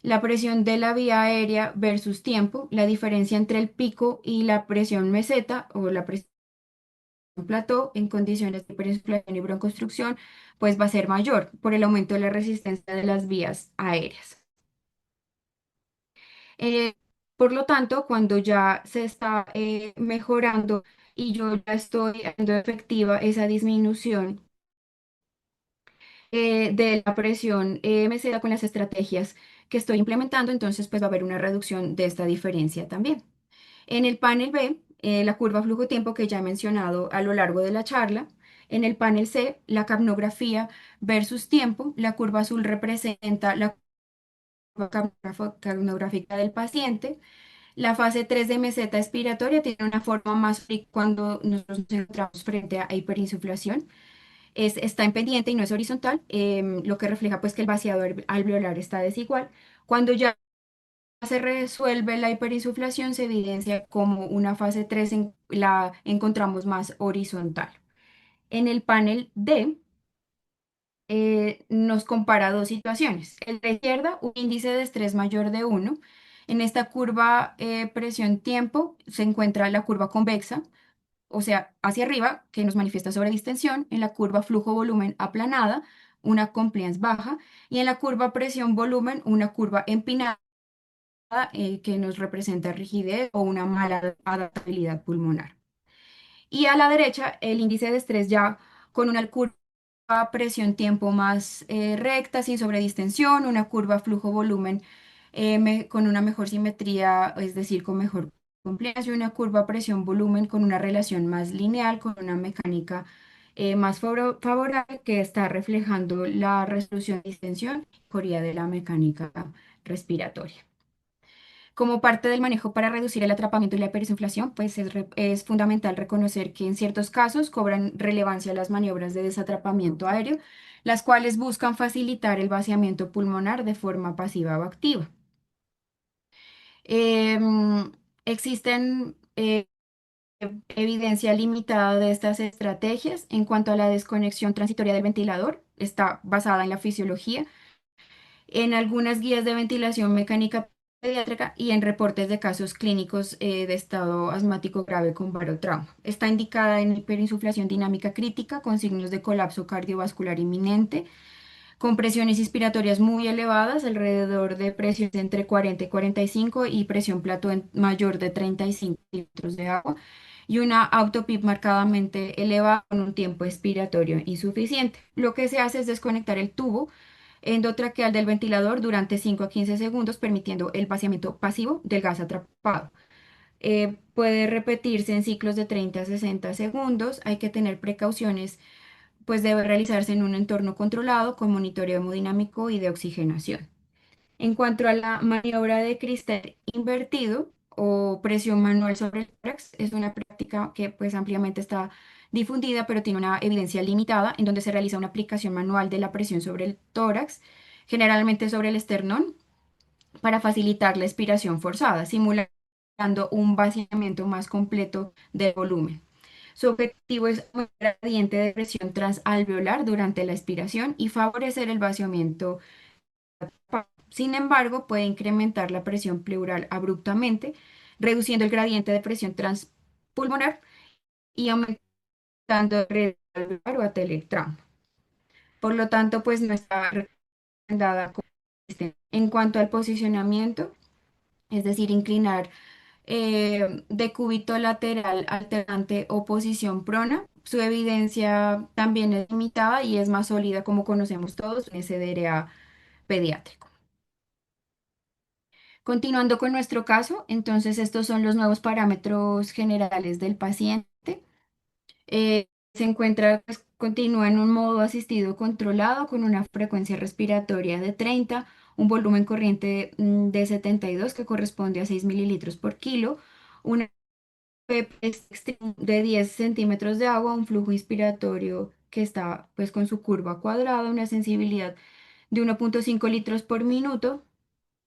Speaker 2: la presión de la vía aérea versus tiempo, la diferencia entre el pico y la presión meseta o la presión plató en condiciones de hiperinflación y broncoconstricción, pues va a ser mayor por el aumento de la resistencia de las vías aéreas. Eh, por lo tanto, cuando ya se está mejorando y yo ya estoy haciendo efectiva esa disminución de la presión meseta con las estrategias que estoy implementando, entonces pues va a haber una reducción de esta diferencia también. En el panel B, la curva flujo-tiempo que ya he mencionado a lo largo de la charla. En el panel C, la capnografía versus tiempo. La curva azul representa la curva capnográfica del paciente. La fase 3 de meseta expiratoria tiene una forma más fría cuando nos encontramos frente a hiperinsuflación. Está en pendiente y no es horizontal, lo que refleja pues que el vaciado alveolar está desigual. Cuando ya se resuelve la hiperinsuflación, se evidencia como una fase 3 la encontramos más horizontal. En el panel D nos compara dos situaciones. El de la izquierda, un índice de estrés mayor de 1. En esta curva presión-tiempo se encuentra la curva convexa. o sea, hacia arriba, que nos manifiesta sobre distensión, en la curva flujo-volumen aplanada, una compliance baja, y en la curva presión-volumen, una curva empinada, que nos representa rigidez o una mala adaptabilidad pulmonar. Y a la derecha, el índice de estrés ya con una curva presión-tiempo más recta, sin sobredistensión, una curva flujo-volumen con una mejor simetría, es decir, con mejor compliance, y una curva presión-volumen con una relación más lineal, con una mecánica más favorable que está reflejando la resolución de distensión y mejoría de la mecánica respiratoria. Como parte del manejo para reducir el atrapamiento y la hiperinflación, pues es fundamental reconocer que en ciertos casos cobran relevancia las maniobras de desatrapamiento aéreo, las cuales buscan facilitar el vaciamiento pulmonar de forma pasiva o activa. Existen evidencia limitada de estas estrategias en cuanto a la desconexión transitoria del ventilador. Está basada en la fisiología en algunas guías de ventilación mecánica pediátrica y en reportes de casos clínicos de estado asmático grave con barotrauma. Está indicada en hiperinsuflación dinámica crítica con signos de colapso cardiovascular inminente, con presiones inspiratorias muy elevadas, alrededor de presiones entre 40 y 45 y presión plató mayor de 35 litros de agua y una autopip marcadamente elevada con un tiempo expiratorio insuficiente. Lo que se hace es desconectar el tubo endotraqueal del ventilador durante 5 a 15 segundos, permitiendo el vaciamiento pasivo del gas atrapado. Puede repetirse en ciclos de 30 a 60 segundos. Hay que tener precauciones, pues debe realizarse en un entorno controlado con monitoreo hemodinámico y de oxigenación. En cuanto a la maniobra de cristal invertido o presión manual sobre el tórax, es una práctica que pues ampliamente está difundida, pero tiene una evidencia limitada en donde se realiza una aplicación manual de la presión sobre el tórax, generalmente sobre el esternón, para facilitar la expiración forzada, simulando un vaciamiento más completo del volumen. Su objetivo es aumentar el gradiente de presión transalveolar durante la expiración y favorecer el vaciamiento. Sin embargo, puede incrementar la presión pleural abruptamente, reduciendo el gradiente de presión transpulmonar y aumentando el riesgo alveolar o atelectramo. Por lo tanto, pues no está recomendada como en cuanto al posicionamiento, es decir, inclinar de cúbito lateral alternante o posición prona. Su evidencia también es limitada y es más sólida, como conocemos todos, en SDRA pediátrico. Continuando con nuestro caso, entonces estos son los nuevos parámetros generales del paciente. Se encuentra, pues, continúa en un modo asistido controlado con una frecuencia respiratoria de 30, un volumen corriente de 72 que corresponde a 6 mililitros por kilo, una de 10 centímetros de agua, un flujo inspiratorio que está pues con su curva cuadrada, una sensibilidad de 1,5 litros por minuto.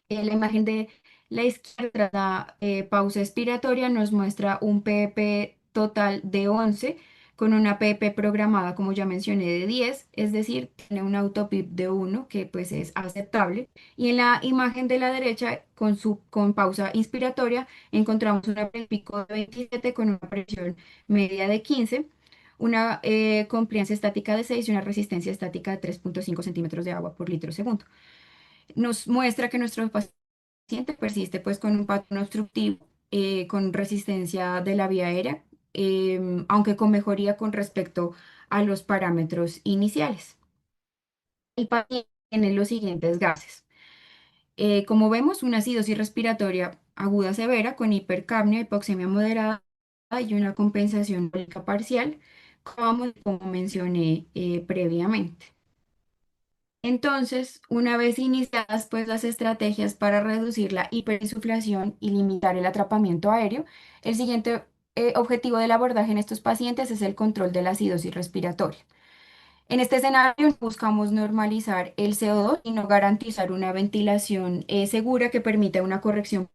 Speaker 2: La imagen de la izquierda, la pausa expiratoria, nos muestra un PP total de 11 con una PP programada, como ya mencioné, de 10, es decir, tiene un autopip de 1 que pues es aceptable. Y en la imagen de la derecha, con pausa inspiratoria, encontramos una pico de 27 con una presión media de 15, una compliance estática de 6 y una resistencia estática de 3,5 centímetros de agua por litro segundo. Nos muestra que nuestro paciente persiste pues con un patrón obstructivo, con resistencia de la vía aérea, aunque con mejoría con respecto a los parámetros iniciales. El paciente tiene los siguientes gases. Como vemos, una acidosis respiratoria aguda severa con hipercapnia, hipoxemia moderada y una compensación alcohólica parcial, como mencioné previamente. Entonces, una vez iniciadas pues las estrategias para reducir la hiperinsuflación y limitar el atrapamiento aéreo, el siguiente objetivo del abordaje en estos pacientes es el control de la acidosis respiratoria. En este escenario buscamos normalizar el CO2 y no garantizar una ventilación segura que permita una corrección,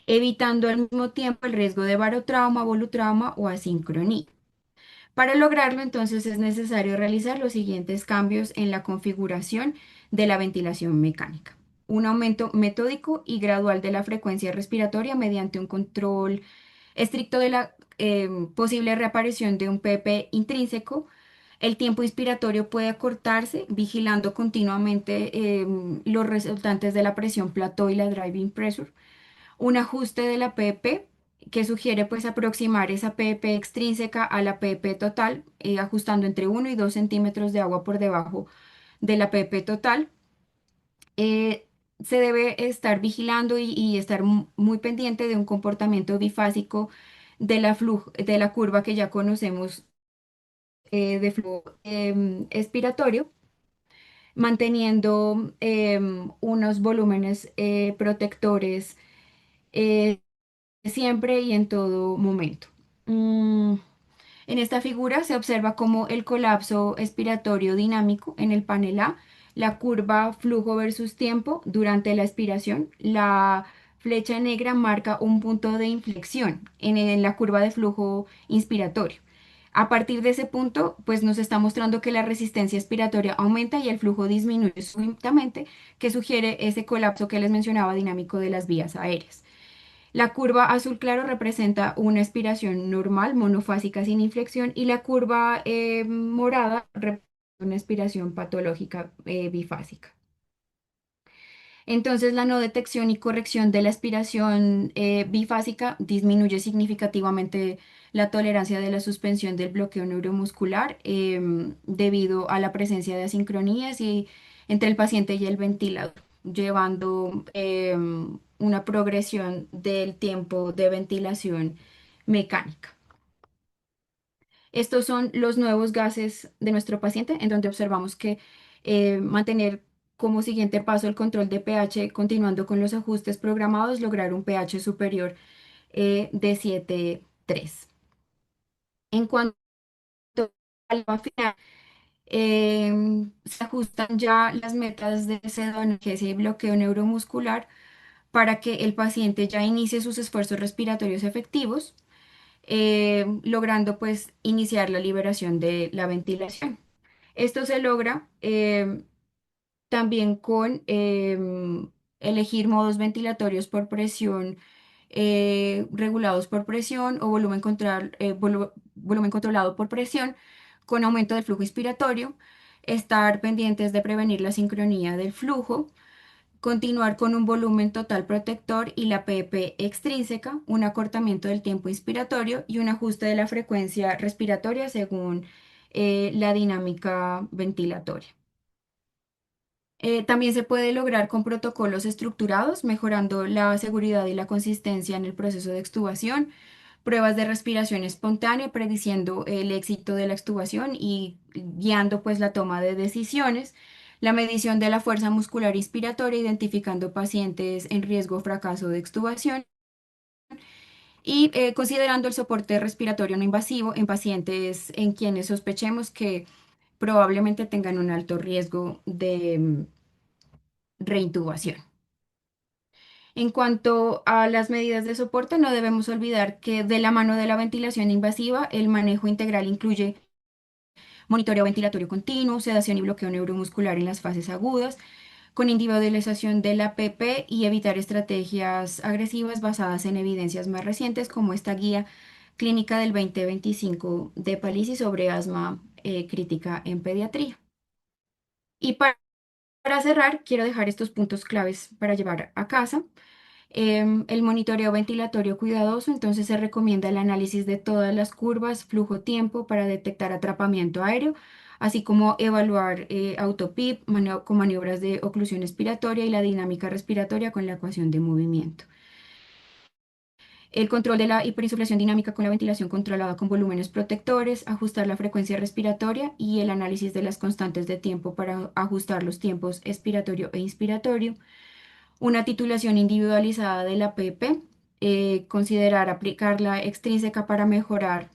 Speaker 2: evitando al mismo tiempo el riesgo de barotrauma, volutrauma o asincronía. Para lograrlo, entonces, es necesario realizar los siguientes cambios en la configuración de la ventilación mecánica. Un aumento metódico y gradual de la frecuencia respiratoria mediante un control estricto de la posible reaparición de un PP intrínseco. El tiempo inspiratorio puede acortarse vigilando continuamente los resultantes de la presión plató y la driving pressure. Un ajuste de la PP que sugiere pues aproximar esa PP extrínseca a la PP total, ajustando entre 1 y 2 centímetros de agua por debajo de la PP total. Eh, Se debe estar vigilando y estar muy pendiente de un comportamiento bifásico de la curva que ya conocemos de flujo expiratorio, manteniendo unos volúmenes protectores eh, siempre y en todo momento. Mm, En esta figura se observa como el colapso expiratorio dinámico en el panel A, la curva flujo versus tiempo durante la expiración. La flecha negra marca un punto de inflexión en la curva de flujo inspiratorio. A partir de ese punto, pues nos está mostrando que la resistencia expiratoria aumenta y el flujo disminuye súbitamente, que sugiere ese colapso que les mencionaba dinámico de las vías aéreas. La curva azul claro representa una expiración normal, monofásica sin inflexión, y la curva morada representa una expiración patológica bifásica. Entonces, la no detección y corrección de la expiración bifásica disminuye significativamente la tolerancia de la suspensión del bloqueo neuromuscular debido a la presencia de asincronías entre el paciente y el ventilador, llevando una progresión del tiempo de ventilación mecánica. Estos son los nuevos gases de nuestro paciente, en donde observamos que mantener como siguiente paso el control de pH, continuando con los ajustes programados, lograr un pH superior de 7,3. En cuanto al final, se ajustan ya las metas de sedoanalgesia y bloqueo neuromuscular para que el paciente ya inicie sus esfuerzos respiratorios efectivos, logrando pues iniciar la liberación de la ventilación. Esto se logra también con elegir modos ventilatorios por presión regulados por presión o volumen controlado por presión con aumento del flujo inspiratorio, estar pendientes de prevenir la sincronía del flujo, continuar con un volumen total protector y la PP extrínseca, un acortamiento del tiempo inspiratorio y un ajuste de la frecuencia respiratoria según la dinámica ventilatoria. También se puede lograr con protocolos estructurados, mejorando la seguridad y la consistencia en el proceso de extubación, pruebas de respiración espontánea, prediciendo el éxito de la extubación y guiando pues la toma de decisiones, la medición de la fuerza muscular inspiratoria, identificando pacientes en riesgo o fracaso de extubación y considerando el soporte respiratorio no invasivo en pacientes en quienes sospechemos que probablemente tengan un alto riesgo de reintubación. En cuanto a las medidas de soporte, no debemos olvidar que de la mano de la ventilación invasiva, el manejo integral incluye monitoreo ventilatorio continuo, sedación y bloqueo neuromuscular en las fases agudas, con individualización de la PP y evitar estrategias agresivas basadas en evidencias más recientes, como esta guía clínica del 2025 de Palisi sobre asma crítica en pediatría. Y para cerrar, quiero dejar estos puntos claves para llevar a casa. El monitoreo ventilatorio cuidadoso, entonces se recomienda el análisis de todas las curvas, flujo-tiempo para detectar atrapamiento aéreo, así como evaluar autopip con maniobras de oclusión expiratoria y la dinámica respiratoria con la ecuación de movimiento. El control de la hiperinsuflación dinámica con la ventilación controlada con volúmenes protectores, ajustar la frecuencia respiratoria y el análisis de las constantes de tiempo para ajustar los tiempos expiratorio e inspiratorio. Una titulación individualizada de la PP, considerar aplicarla extrínseca para mejorar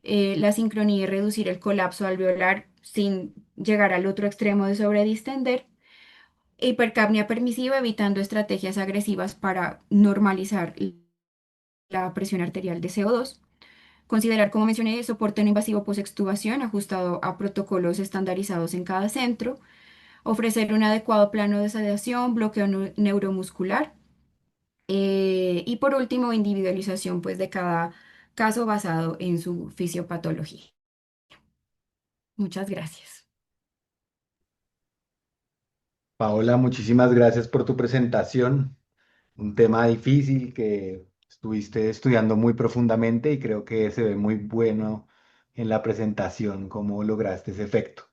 Speaker 2: la sincronía y reducir el colapso alveolar sin llegar al otro extremo de sobredistender. Hipercapnia permisiva, evitando estrategias agresivas para normalizar la presión arterial de CO2. Considerar, como mencioné, soporte no invasivo post-extubación ajustado a protocolos estandarizados en cada centro. Ofrecer un adecuado plano de sedación, bloqueo neuromuscular. Y por último, individualización pues, de cada caso basado en su fisiopatología. Muchas gracias.
Speaker 1: Paola, muchísimas gracias por tu presentación. Un tema difícil que estuviste estudiando muy profundamente y creo que se ve muy bueno en la presentación cómo lograste ese efecto.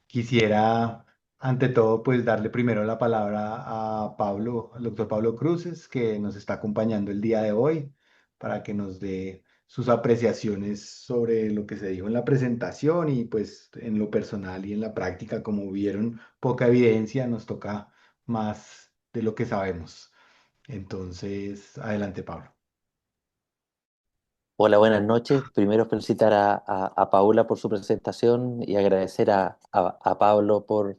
Speaker 1: Quisiera, ante todo, pues darle primero la palabra a Pablo, al doctor Pablo Cruces, que nos está acompañando el día de hoy, para que nos dé sus apreciaciones sobre lo que se dijo en la presentación y pues en lo personal y en la práctica, como vieron, poca evidencia, nos toca más de lo que sabemos. Entonces, adelante, Pablo.
Speaker 3: Hola, buenas noches. Primero felicitar a Paula por su presentación y agradecer a Pablo por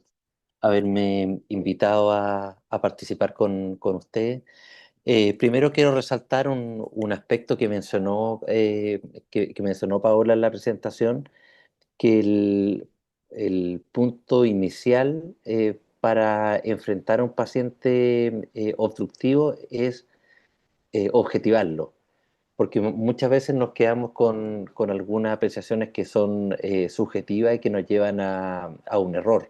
Speaker 3: haberme invitado a participar con usted. Primero quiero resaltar un aspecto que mencionó Paola en la presentación, que el punto inicial para enfrentar a un paciente obstructivo es objetivarlo, porque muchas veces nos quedamos con algunas apreciaciones que son subjetivas y que nos llevan a un error.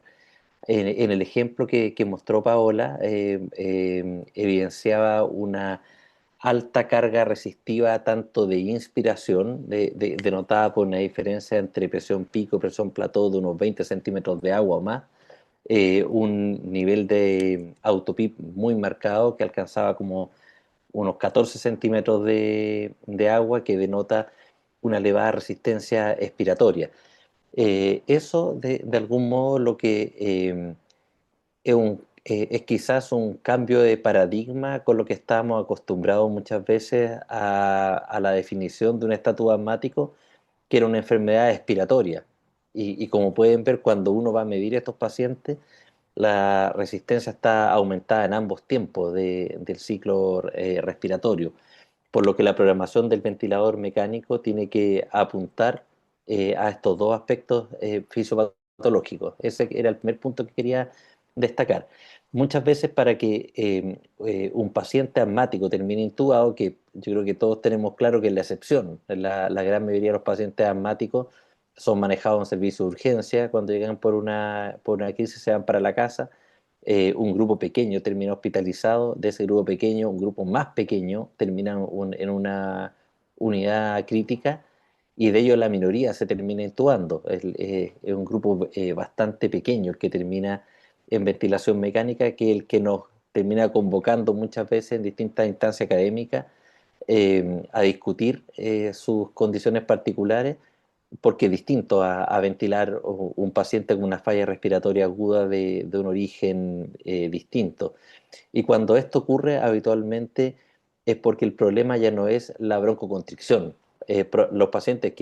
Speaker 3: En el ejemplo que mostró Paola, evidenciaba una alta carga resistiva tanto de inspiración, denotada por una diferencia entre presión pico y presión plató de unos 20 centímetros de agua o más, un nivel de autopip muy marcado que alcanzaba como unos 14 centímetros de agua, que denota una elevada resistencia expiratoria. Eso, de algún modo, lo que es quizás un cambio de paradigma con lo que estamos acostumbrados muchas veces a la definición de un estatus asmático, que era una enfermedad expiratoria. Y como pueden ver, cuando uno va a medir a estos pacientes, la resistencia está aumentada en ambos tiempos del ciclo respiratorio, por lo que la programación del ventilador mecánico tiene que apuntar a estos dos aspectos fisiopatológicos. Ese era el primer punto que quería destacar. Muchas veces, para que un paciente asmático termine intubado, que yo creo que todos tenemos claro que es la excepción, la gran mayoría de los pacientes asmáticos son manejados en servicio de urgencia, cuando llegan por una crisis se van para la casa. Un grupo pequeño termina hospitalizado, de ese grupo pequeño, un grupo más pequeño termina en una unidad crítica, y de ellos la minoría se termina intubando. Es un grupo bastante pequeño el que termina en ventilación mecánica, que es el que nos termina convocando muchas veces en distintas instancias académicas a discutir sus condiciones particulares, porque es distinto a ventilar un paciente con una falla respiratoria aguda de un origen distinto. Y cuando esto ocurre, habitualmente es porque el problema ya no es la broncoconstricción. Los pacientes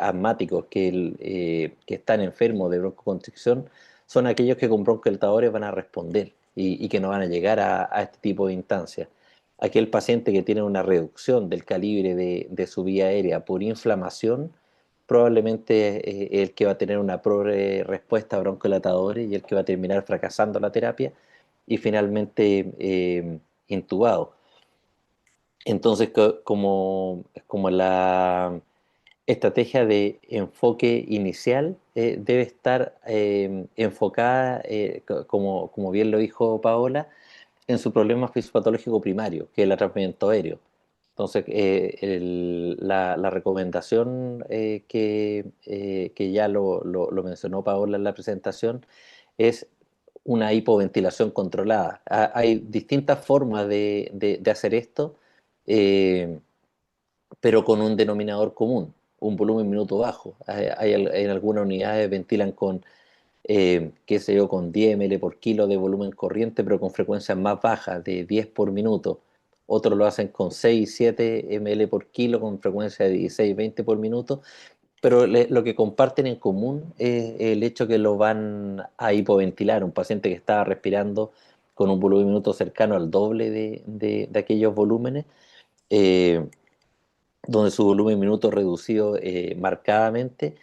Speaker 3: asmáticos que están enfermos de broncoconstricción son aquellos que con broncodilatadores van a responder y que no van a llegar a este tipo de instancias. Aquel paciente que tiene una reducción del calibre de su vía aérea por inflamación, probablemente el que va a tener una pobre respuesta a broncodilatadores y el que va a terminar fracasando la terapia y finalmente intubado. Entonces, como la estrategia de enfoque inicial debe estar enfocada, como bien lo dijo Paola, en su problema fisiopatológico primario, que es el atrapamiento aéreo. Entonces, la recomendación que ya lo mencionó Paola en la presentación es una hipoventilación controlada. Hay distintas formas de hacer esto, eh, pero con un denominador común, un volumen minuto bajo. En algunas unidades ventilan con qué sé yo, con 10 ml por kilo de volumen corriente, pero con frecuencias más bajas, de 10 por minuto. Otros lo hacen con 6, 7 ml por kilo, con frecuencia de 16, 20 por minuto, pero lo que comparten en común es el hecho que lo van a hipoventilar. Un paciente que estaba respirando con un volumen minuto cercano al doble de aquellos volúmenes, eh, donde su volumen minuto reducido marcadamente,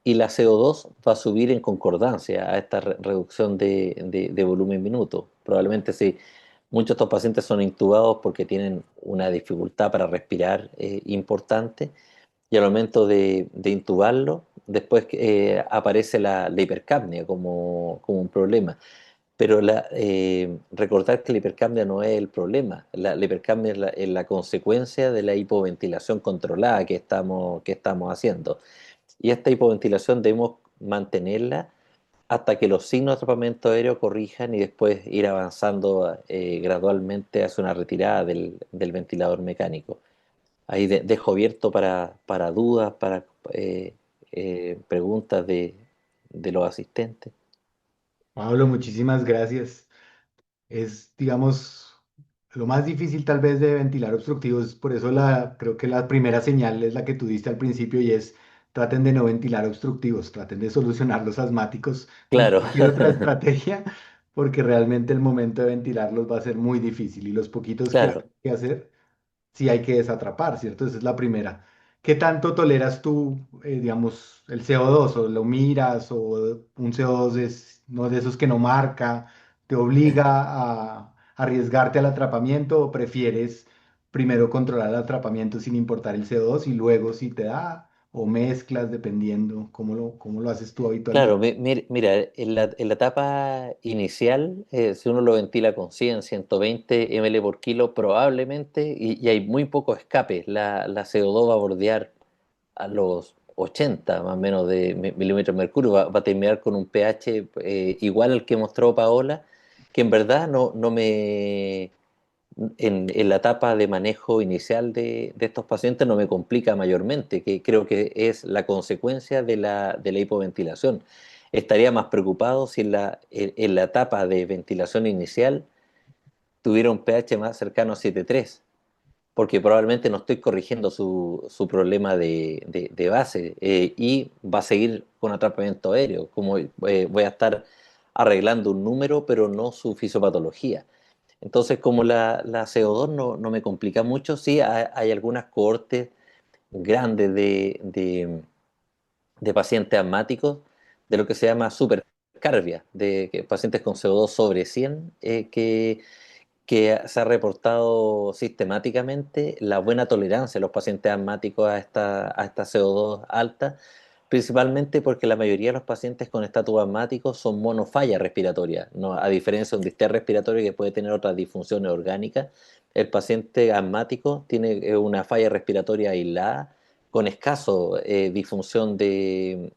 Speaker 3: y la CO2 va a subir en concordancia a esta reducción de volumen minuto. Probablemente si Muchos de estos pacientes son intubados porque tienen una dificultad para respirar importante y al momento de intubarlo, después aparece la hipercapnia como un problema. Pero recordar que la hipercapnia no es el problema. La hipercapnia es la consecuencia de la hipoventilación controlada que estamos haciendo. Y esta hipoventilación debemos mantenerla hasta que los signos de atrapamiento aéreo corrijan y después ir avanzando gradualmente hacia una retirada del ventilador mecánico. Ahí dejo abierto para dudas, para preguntas de los asistentes.
Speaker 1: Pablo, muchísimas gracias. Es, digamos, lo más difícil tal vez de ventilar obstructivos, por eso creo que la primera señal es la que tú diste al principio y es traten de no ventilar obstructivos, traten de solucionar los asmáticos con
Speaker 3: Claro,
Speaker 1: cualquier otra estrategia, porque realmente el momento de ventilarlos va a ser muy difícil y los poquitos que hay
Speaker 3: claro.
Speaker 1: que hacer sí hay que desatrapar, ¿cierto? Esa es la primera. ¿Qué tanto toleras tú, digamos, el CO2 o lo miras o un CO2 es no de esos que no marca, te obliga a arriesgarte al atrapamiento o prefieres primero controlar el atrapamiento sin importar el CO2 y luego si te da o mezclas dependiendo cómo lo haces tú
Speaker 3: Claro,
Speaker 1: habitualmente?
Speaker 3: mira, en la etapa inicial, si uno lo ventila con 100, 120 ml por kilo, probablemente, y hay muy poco escape, la CO2 va a bordear a los 80 más o menos de milímetros de mercurio, va a terminar con un pH igual al que mostró Paola, que en verdad no me, en la etapa de manejo inicial de estos pacientes no me complica mayormente, que creo que es la consecuencia de la hipoventilación. Estaría más preocupado si en la etapa de ventilación inicial tuviera un pH más cercano a 7,3, porque probablemente no estoy corrigiendo su problema de base y va a seguir con atrapamiento aéreo, como voy a estar arreglando un número, pero no su fisiopatología. Entonces, como la CO2 no me complica mucho, sí hay algunas cohortes grandes de pacientes asmáticos, de lo que se llama supercarbia, de pacientes con CO2 sobre 100, que se ha reportado sistemáticamente la buena tolerancia de los pacientes asmáticos a esta CO2 alta, principalmente porque la mayoría de los pacientes con estatus asmático son monofalla respiratoria, ¿no? A diferencia de un distrés respiratorio que puede tener otras disfunciones orgánicas, el paciente asmático tiene una falla respiratoria aislada con escaso disfunción de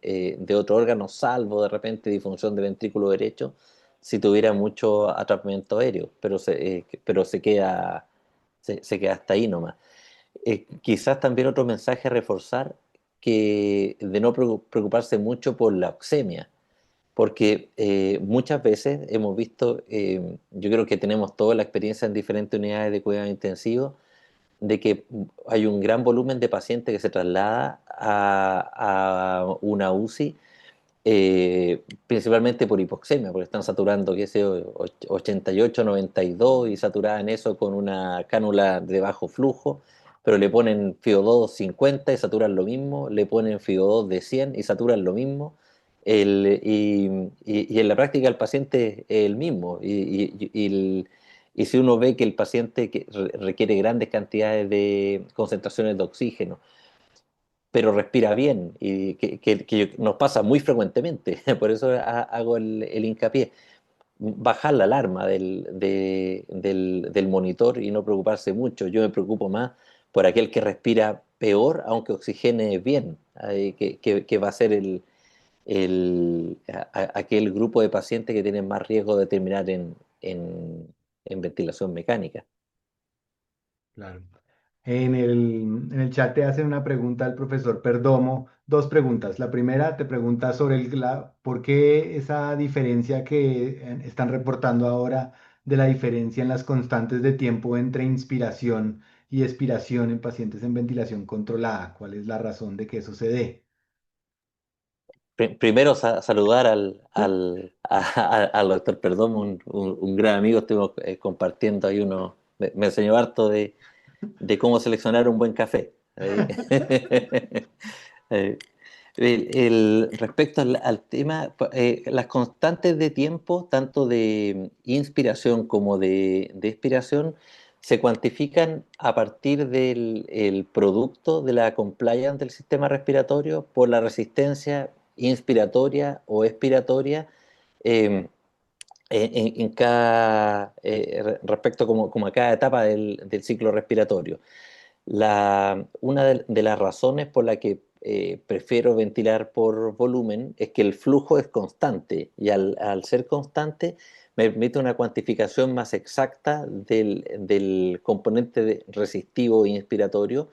Speaker 3: otro órgano, salvo de repente disfunción de ventrículo derecho, si tuviera mucho atrapamiento aéreo, pero se queda hasta ahí nomás. Quizás también otro mensaje a reforzar, que de no preocuparse mucho por la oxemia, porque muchas veces hemos visto, yo creo que tenemos toda la experiencia en diferentes unidades de cuidado intensivo, de que hay un gran volumen de pacientes que se traslada a una UCI principalmente por hipoxemia, porque están saturando, qué sé yo, 88, 92 y saturar en eso con una cánula de bajo flujo, pero le ponen FIO2 50 y saturan lo mismo, le ponen FIO2 de 100 y saturan lo mismo, y en la práctica el paciente es el mismo, y si uno ve que el paciente requiere grandes cantidades de concentraciones de oxígeno, pero respira bien y que nos pasa muy frecuentemente. Por eso hago el hincapié. Bajar la alarma del monitor y no preocuparse mucho. Yo me preocupo más por aquel que respira peor, aunque oxigene bien, que va a ser aquel grupo de pacientes que tienen más riesgo de terminar en ventilación mecánica.
Speaker 1: Claro. En el chat te hacen una pregunta al profesor Perdomo, dos preguntas. La primera te pregunta sobre por qué esa diferencia que están reportando ahora de la diferencia en las constantes de tiempo entre inspiración y expiración en pacientes en ventilación controlada. ¿Cuál es la razón de que eso se dé?
Speaker 3: Primero saludar al doctor Perdomo, un gran amigo, estuvimos compartiendo ahí me enseñó harto de cómo seleccionar un buen café. Eh, Respecto al tema, las constantes de tiempo, tanto de inspiración como de expiración, se cuantifican a partir del el producto de la compliance del sistema respiratorio por la resistencia inspiratoria o expiratoria eh, en cada, respecto como a cada etapa del ciclo respiratorio. Una de las razones por la que prefiero ventilar por volumen es que el flujo es constante y al ser constante me permite una cuantificación más exacta del componente resistivo e inspiratorio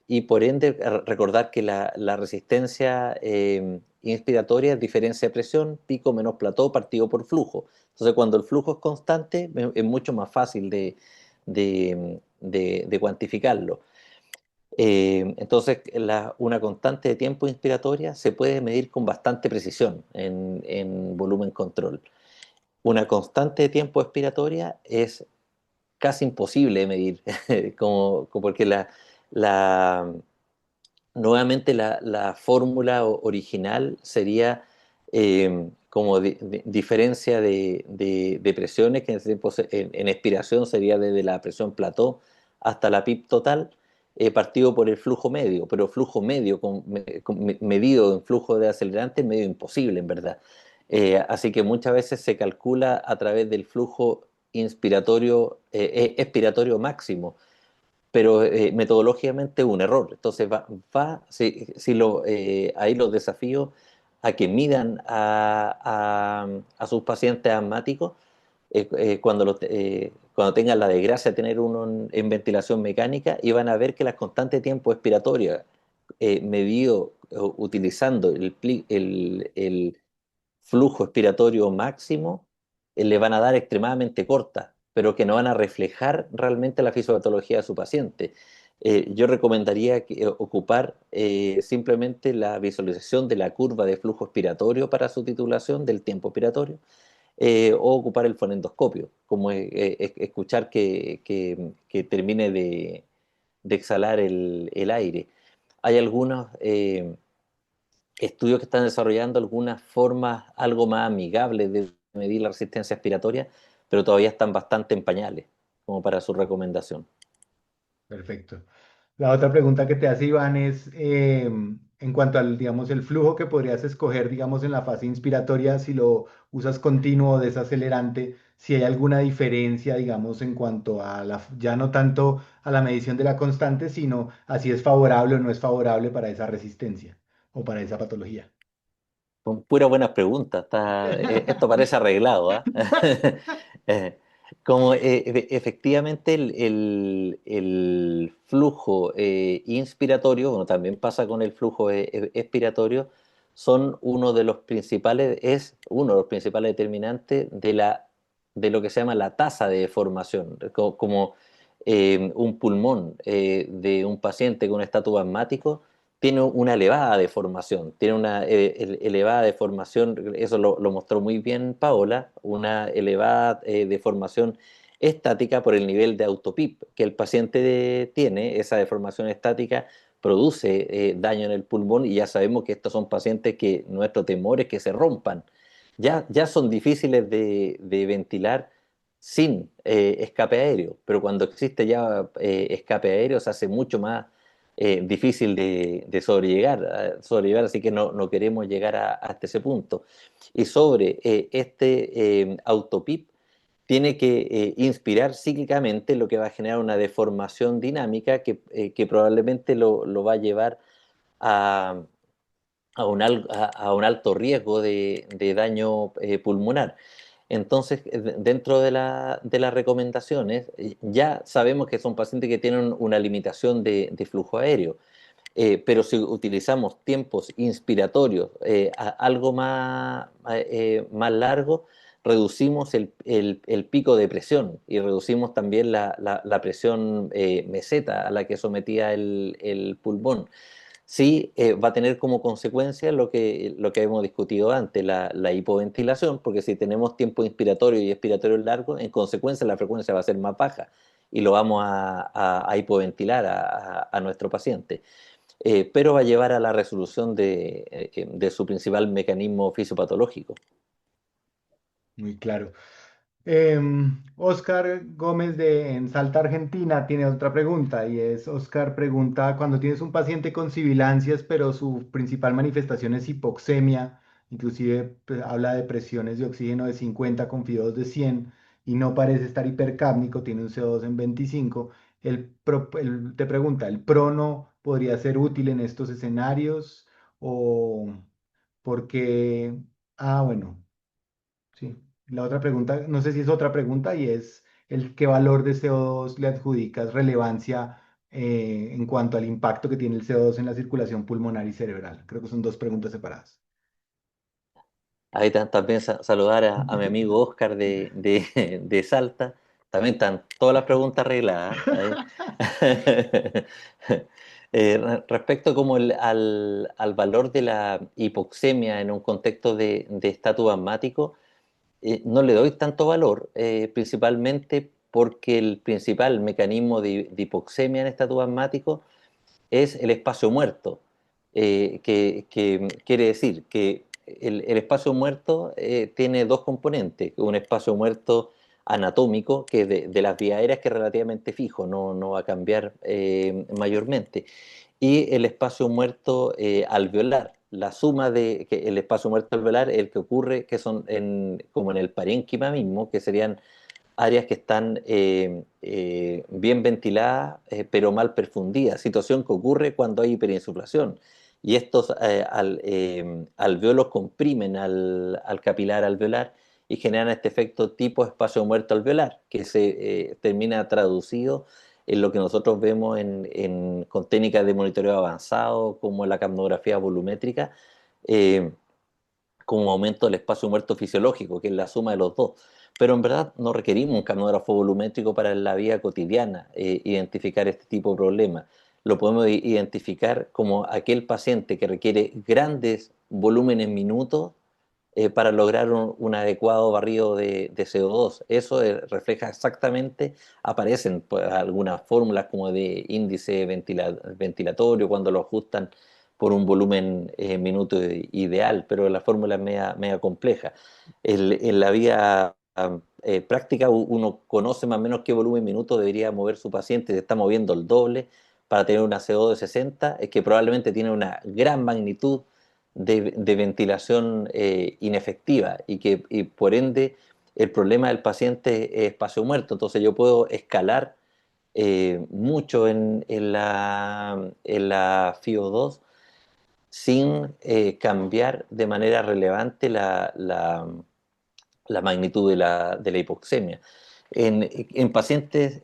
Speaker 3: y por ende recordar que la resistencia inspiratoria es diferencia de presión, pico menos plató partido por flujo. Entonces cuando el flujo es constante es mucho más fácil de cuantificarlo. Entonces, una constante de tiempo inspiratoria se puede medir con bastante precisión en volumen control. Una constante de tiempo expiratoria es casi imposible de medir, porque la- nuevamente la fórmula original sería como diferencia de presiones, que en, ese tiempo en expiración sería desde la presión plató hasta la PIP total, partido por el flujo medio, pero flujo medio medido en flujo de acelerante es medio imposible en verdad. Así que muchas veces se calcula a través del flujo inspiratorio, expiratorio máximo, pero metodológicamente es un error. Entonces ahí los desafío a que midan a sus pacientes asmáticos cuando tengan la desgracia de tener uno en ventilación mecánica y van a ver que las constantes de tiempo expiratorio medido utilizando el flujo expiratorio máximo le van a dar extremadamente cortas, pero que no van a reflejar realmente la fisiopatología de su paciente. Yo recomendaría ocupar simplemente la visualización de la curva de flujo expiratorio para su titulación del tiempo expiratorio, o ocupar el fonendoscopio, como escuchar que termine de exhalar el aire. Hay algunos estudios que están desarrollando algunas formas algo más amigables de medir la resistencia respiratoria, pero todavía están bastante en pañales, como para su recomendación.
Speaker 1: Perfecto. La otra pregunta que te hace Iván es en cuanto al, digamos, el flujo que podrías escoger, digamos, en la fase inspiratoria, si lo usas continuo o desacelerante, si hay alguna diferencia, digamos, en cuanto a ya no tanto a la medición de la constante, sino a si es favorable o no es favorable para esa resistencia o para esa patología.
Speaker 3: Son puras buenas preguntas. Esto parece arreglado, ¿ah? Eh, Como efectivamente el flujo inspiratorio, bueno, también pasa con el flujo expiratorio, es uno de los principales determinantes de lo que se llama la tasa de deformación. Como un pulmón de un paciente con estatus asmático tiene una elevada deformación, tiene una elevada deformación, eso lo mostró muy bien Paola, una elevada deformación estática por el nivel de autopip que el paciente tiene. Esa deformación estática produce daño en el pulmón y ya sabemos que estos son pacientes que nuestro temor es que se rompan. Ya son difíciles de ventilar sin escape aéreo, pero cuando existe ya escape aéreo se hace mucho más difícil de sobrellevar, así que no queremos llegar hasta ese punto. Y sobre autopip, tiene que inspirar cíclicamente, lo que va a generar una deformación dinámica que probablemente lo va a llevar a, a un alto riesgo de daño pulmonar. Entonces, dentro de las recomendaciones, ya sabemos que son pacientes que tienen una limitación de flujo aéreo, pero si utilizamos tiempos inspiratorios algo más largo, reducimos el pico de presión y reducimos también la presión meseta a la que sometía el pulmón. Sí, va a tener como consecuencia lo que hemos discutido antes, la hipoventilación, porque si tenemos tiempo inspiratorio y expiratorio largo, en consecuencia la frecuencia va a ser más baja y lo vamos a hipoventilar a nuestro paciente. pero va a llevar a la resolución de su principal mecanismo fisiopatológico.
Speaker 1: Muy claro. Oscar Gómez en Salta, Argentina, tiene otra pregunta y Oscar pregunta, cuando tienes un paciente con sibilancias, pero su principal manifestación es hipoxemia, inclusive pues, habla de presiones de oxígeno de 50 con FIO2 de 100 y no parece estar hipercápnico, tiene un CO2 en 25, te pregunta, ¿el prono podría ser útil en estos escenarios o porque, bueno. Sí. La otra pregunta, no sé si es otra pregunta y es qué valor de CO2 le adjudicas relevancia en cuanto al impacto que tiene el CO2 en la circulación pulmonar y cerebral. Creo que son dos preguntas separadas.
Speaker 3: Ahí también saludar a mi amigo Oscar de Salta. También están todas las preguntas arregladas. Ahí. Respecto como al valor de la hipoxemia en un contexto de estatus asmático, no le doy tanto valor, principalmente porque el principal mecanismo de hipoxemia en estatus asmático es el espacio muerto, que quiere decir que el espacio muerto tiene dos componentes: un espacio muerto anatómico, que es de las vías aéreas, que es relativamente fijo, no va a cambiar mayormente, y el espacio muerto alveolar. La suma de que el espacio muerto alveolar es el que ocurre, que son como en el parénquima mismo, que serían áreas que están bien ventiladas, pero mal perfundidas, situación que ocurre cuando hay hiperinsuflación. Y estos alveolos comprimen al capilar alveolar y generan este efecto tipo espacio muerto alveolar, que se termina traducido en lo que nosotros vemos con técnicas de monitoreo avanzado, como la capnografía volumétrica, eh, como aumento del espacio muerto fisiológico, que es la suma de los dos. Pero en verdad no requerimos un camnógrafo volumétrico para en la vida cotidiana identificar este tipo de problemas. Lo podemos identificar como aquel paciente que requiere grandes volúmenes minutos para lograr un adecuado barrido de CO2. Eso refleja exactamente, aparecen pues, algunas fórmulas como de índice ventilatorio cuando lo ajustan por un volumen minuto ideal, pero la fórmula es media compleja. En la vía práctica uno conoce más o menos qué volumen minuto debería mover su paciente. Se está moviendo el doble para tener una CO2 de 60, es que probablemente tiene una gran magnitud de ventilación inefectiva y por ende el problema del paciente es espacio muerto. Entonces yo puedo escalar mucho en la FiO2 sin cambiar de manera relevante la magnitud de la hipoxemia. En pacientes,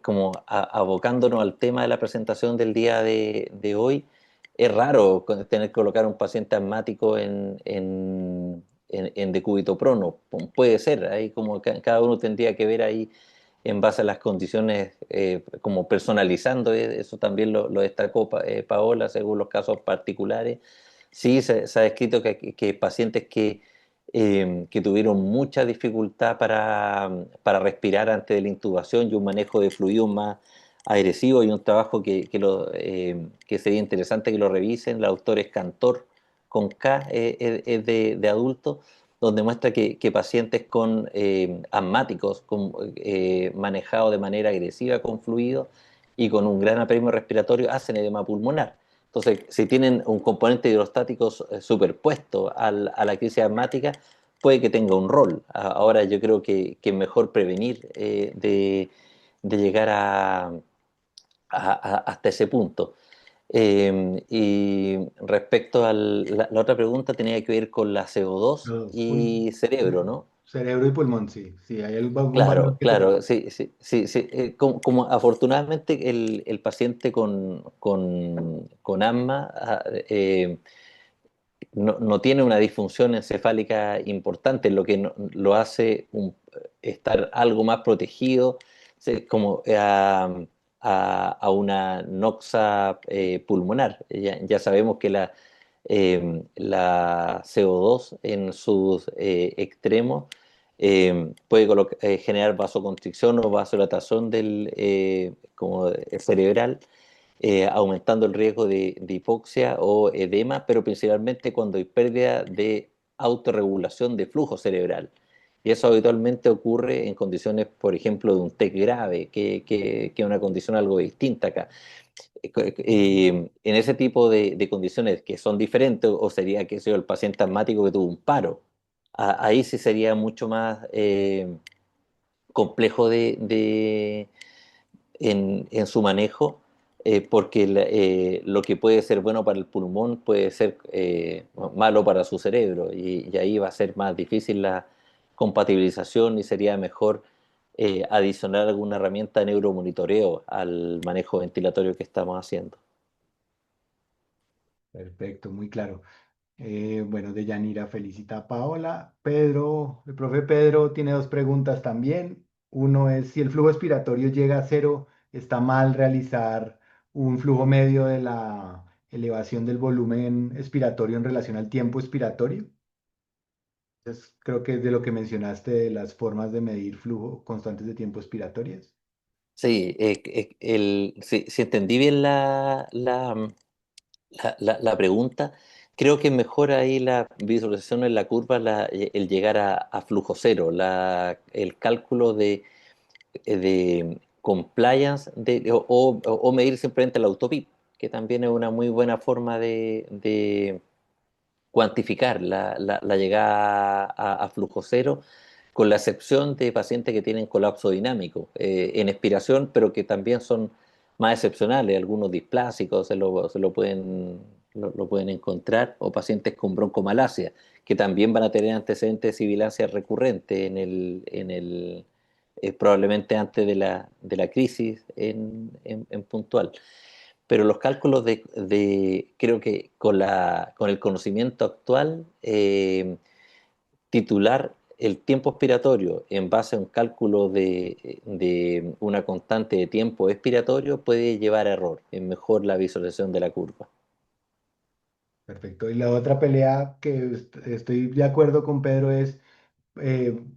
Speaker 3: como abocándonos al tema de la presentación del día de hoy, es raro tener que colocar un paciente asmático en decúbito prono. Puede ser, ahí como cada uno tendría que ver ahí en base a las condiciones, como personalizando, eso también lo destacó Paola, según los casos particulares. Sí, se ha descrito que pacientes que tuvieron mucha dificultad para respirar antes de la intubación y un manejo de fluidos más agresivo, y un trabajo que sería interesante que lo revisen, el autor es Cantor, con K, es de adultos, donde muestra que pacientes con asmáticos, manejados de manera agresiva con fluidos y con un gran apremio respiratorio, hacen edema pulmonar. Entonces, si tienen un componente hidrostático superpuesto a la crisis asmática, puede que tenga un rol. Ahora yo creo que es mejor prevenir de llegar hasta ese punto. Y respecto a la otra pregunta, tenía que ver con la CO2
Speaker 1: Los
Speaker 3: y cerebro, ¿no?
Speaker 1: cerebro y pulmón, sí. Sí, hay algún valor
Speaker 3: Claro,
Speaker 1: que te
Speaker 3: claro,
Speaker 1: preocupe.
Speaker 3: sí, sí, sí, sí. Como afortunadamente el paciente con asma no tiene una disfunción encefálica importante, lo que lo hace estar algo más protegido, como a una noxa pulmonar. Ya sabemos que la CO2 en sus extremos puede generar vasoconstricción o vasodilatación como cerebral, aumentando el riesgo de hipoxia o edema, pero principalmente cuando hay pérdida de autorregulación de flujo cerebral. Y eso habitualmente ocurre en condiciones, por ejemplo, de un TEC grave, que es una condición algo distinta acá. En ese tipo de condiciones que son diferentes, o sería, qué sé yo, el paciente asmático que tuvo un paro, ahí sí sería mucho más complejo en su manejo, porque lo que puede ser bueno para el pulmón puede ser malo para su cerebro, y ahí va a ser más difícil la compatibilización y sería mejor adicionar alguna herramienta de neuromonitoreo al manejo ventilatorio que estamos haciendo.
Speaker 1: Perfecto, muy claro. Bueno, Deyanira felicita a Paola. Pedro, el profe Pedro tiene dos preguntas también. Uno es si el flujo expiratorio llega a cero, ¿está mal realizar un flujo medio de la elevación del volumen expiratorio en relación al tiempo expiratorio? Entonces, creo que es de lo que mencionaste de las formas de medir flujo constantes de tiempo expiratorias.
Speaker 3: Sí, si entendí bien la pregunta, creo que mejora ahí la visualización en la curva, el llegar a flujo cero, el cálculo de compliance o medir simplemente la autopip, que también es una muy buena forma de cuantificar la llegada a flujo cero, con la excepción de pacientes que tienen colapso dinámico en expiración, pero que también son más excepcionales, algunos displásicos lo pueden encontrar, o pacientes con broncomalacia, que también van a tener antecedentes de sibilancia recurrente probablemente antes de la crisis en puntual. Pero los cálculos creo que con el conocimiento actual, titular el tiempo expiratorio en base a un cálculo de una constante de tiempo expiratorio puede llevar a error, es mejor la visualización de la curva.
Speaker 1: Perfecto. Y la otra pelea que estoy de acuerdo con Pedro es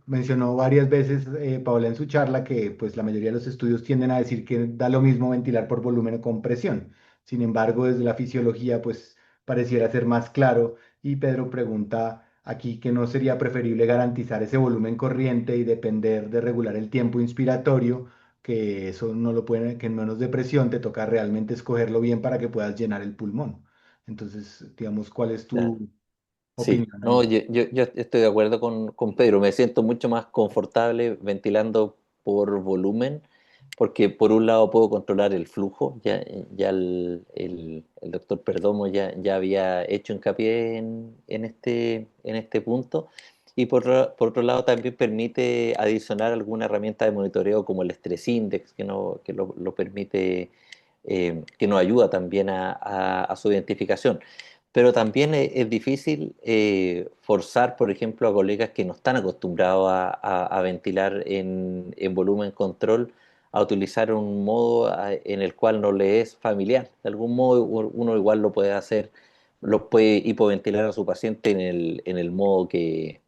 Speaker 1: mencionó varias veces Paola en su charla que pues la mayoría de los estudios tienden a decir que da lo mismo ventilar por volumen o con presión. Sin embargo, desde la fisiología pues pareciera ser más claro y Pedro pregunta aquí que no sería preferible garantizar ese volumen corriente y depender de regular el tiempo inspiratorio, que eso no lo pueden, que en menos de presión te toca realmente escogerlo bien para que puedas llenar el pulmón. Entonces, digamos, ¿cuál es
Speaker 3: Claro.
Speaker 1: tu
Speaker 3: Sí,
Speaker 1: opinión
Speaker 3: no,
Speaker 1: ahí?
Speaker 3: yo estoy de acuerdo con Pedro, me siento mucho más confortable ventilando por volumen, porque por un lado puedo controlar el flujo, ya el doctor Perdomo ya había hecho hincapié en este punto, y por otro lado también permite adicionar alguna herramienta de monitoreo como el Stress Index, que lo permite, que nos ayuda también a su identificación. Pero también es difícil forzar, por ejemplo, a colegas que no están acostumbrados a ventilar en volumen control, a utilizar un modo en el cual no le es familiar. De algún modo uno igual lo puede hacer, lo puede hipoventilar a su paciente en el modo que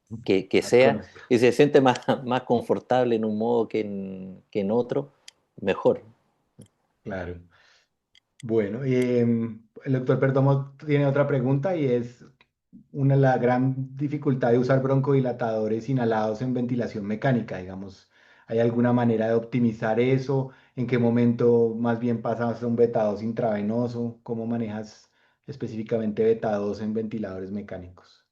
Speaker 1: Más
Speaker 3: sea,
Speaker 1: conocido.
Speaker 3: y se siente más confortable en un modo que en otro, mejor.
Speaker 1: Claro. Bueno, el doctor Perdomo tiene otra pregunta y es la gran dificultad de usar broncodilatadores inhalados en ventilación mecánica, digamos. ¿Hay alguna manera de optimizar eso? ¿En qué momento más bien pasas a un beta 2 intravenoso? ¿Cómo manejas específicamente beta 2 en ventiladores mecánicos?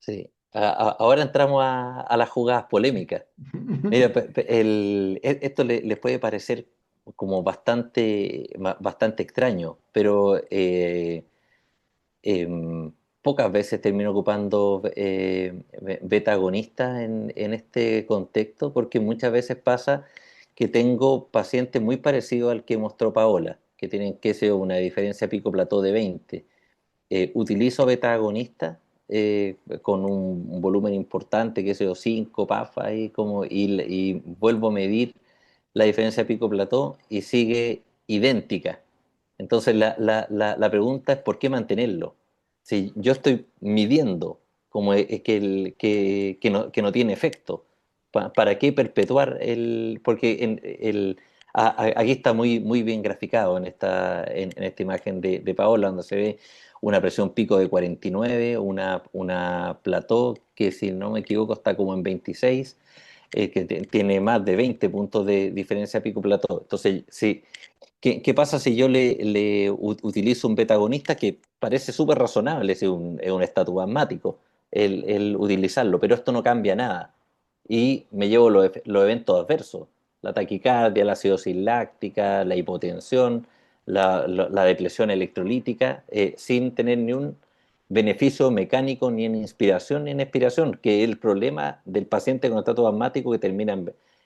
Speaker 3: Sí. Ahora entramos a las jugadas polémicas. Mira, esto les puede parecer como bastante extraño, pero pocas veces termino ocupando beta agonistas en este contexto, porque muchas veces pasa que tengo pacientes muy parecidos al que mostró Paola, que tienen, qué sé yo, una diferencia pico-plató de 20. Utilizo beta-agonistas con un volumen importante, que sé yo, 5 PAF ahí, y vuelvo a medir la diferencia pico-plató y sigue idéntica. Entonces la pregunta es ¿por qué mantenerlo? Si yo estoy midiendo como que no tiene efecto, ¿para qué perpetuar porque Aquí está muy bien graficado en esta imagen de Paola, donde se ve una presión pico de 49, una plató que, si no me equivoco, está como en 26, tiene más de 20 puntos de diferencia pico-plató. Entonces, sí, ¿qué pasa si yo utilizo un betagonista que parece súper razonable, si es un estatus asmático, el utilizarlo, pero esto no cambia nada? Y me llevo los eventos adversos: la taquicardia, la acidosis láctica, la hipotensión, la depresión electrolítica, sin tener ni un beneficio mecánico, ni en inspiración ni en expiración, que es el problema del paciente con estatus asmático que termina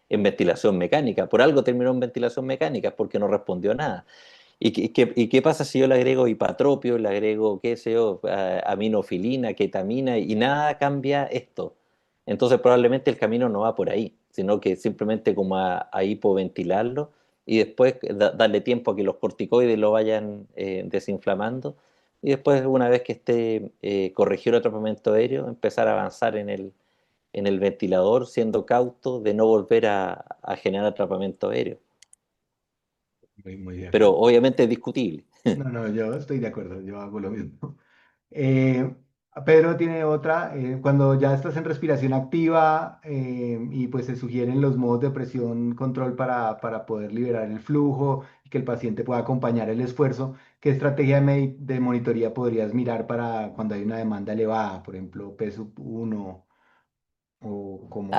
Speaker 3: en ventilación mecánica. Por algo terminó en ventilación mecánica, porque no respondió a nada. ¿Y qué pasa si yo le agrego hipatropio, le agrego, qué sé yo, aminofilina, ketamina, y nada cambia esto? Entonces probablemente el camino no va por ahí, sino que simplemente como a hipoventilarlo, y después darle tiempo a que los corticoides lo vayan desinflamando, y después, una vez que esté corregido el atrapamiento aéreo, empezar a avanzar en el ventilador, siendo cauto de no volver a generar atrapamiento aéreo.
Speaker 1: Muy de
Speaker 3: Pero
Speaker 1: acuerdo.
Speaker 3: obviamente es discutible.
Speaker 1: No, no, yo estoy de acuerdo, yo hago lo mismo. Eh, Pedro tiene otra, cuando ya estás en respiración activa y pues se sugieren los modos de presión control para poder liberar el flujo y que el paciente pueda acompañar el esfuerzo, ¿qué estrategia de monitoría podrías mirar para cuando hay una demanda elevada, por ejemplo, PSUP 1 o como...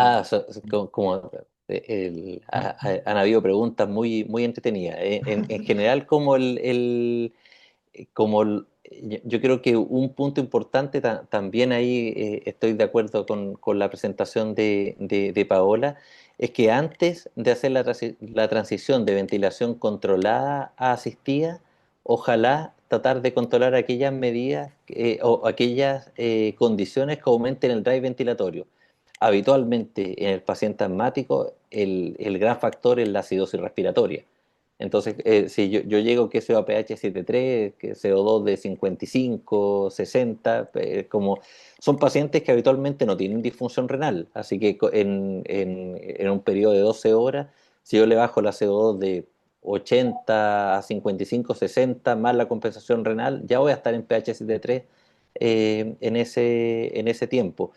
Speaker 3: Han habido preguntas muy entretenidas. En general, yo creo que un punto importante, también ahí estoy de acuerdo con la presentación de Paola, es que antes de hacer la transición de ventilación controlada a asistida, ojalá tratar de controlar aquellas medidas o aquellas condiciones que aumenten el drive ventilatorio. Habitualmente en el paciente asmático el gran factor es la acidosis respiratoria. Entonces, si yo llego, que sea pH 7,3, que CO2 de 55, 60, son pacientes que habitualmente no tienen disfunción renal, así que en un periodo de 12 horas, si yo le bajo la CO2 de 80 a 55, 60, más la compensación renal, ya voy a estar en pH 7,3 en ese tiempo.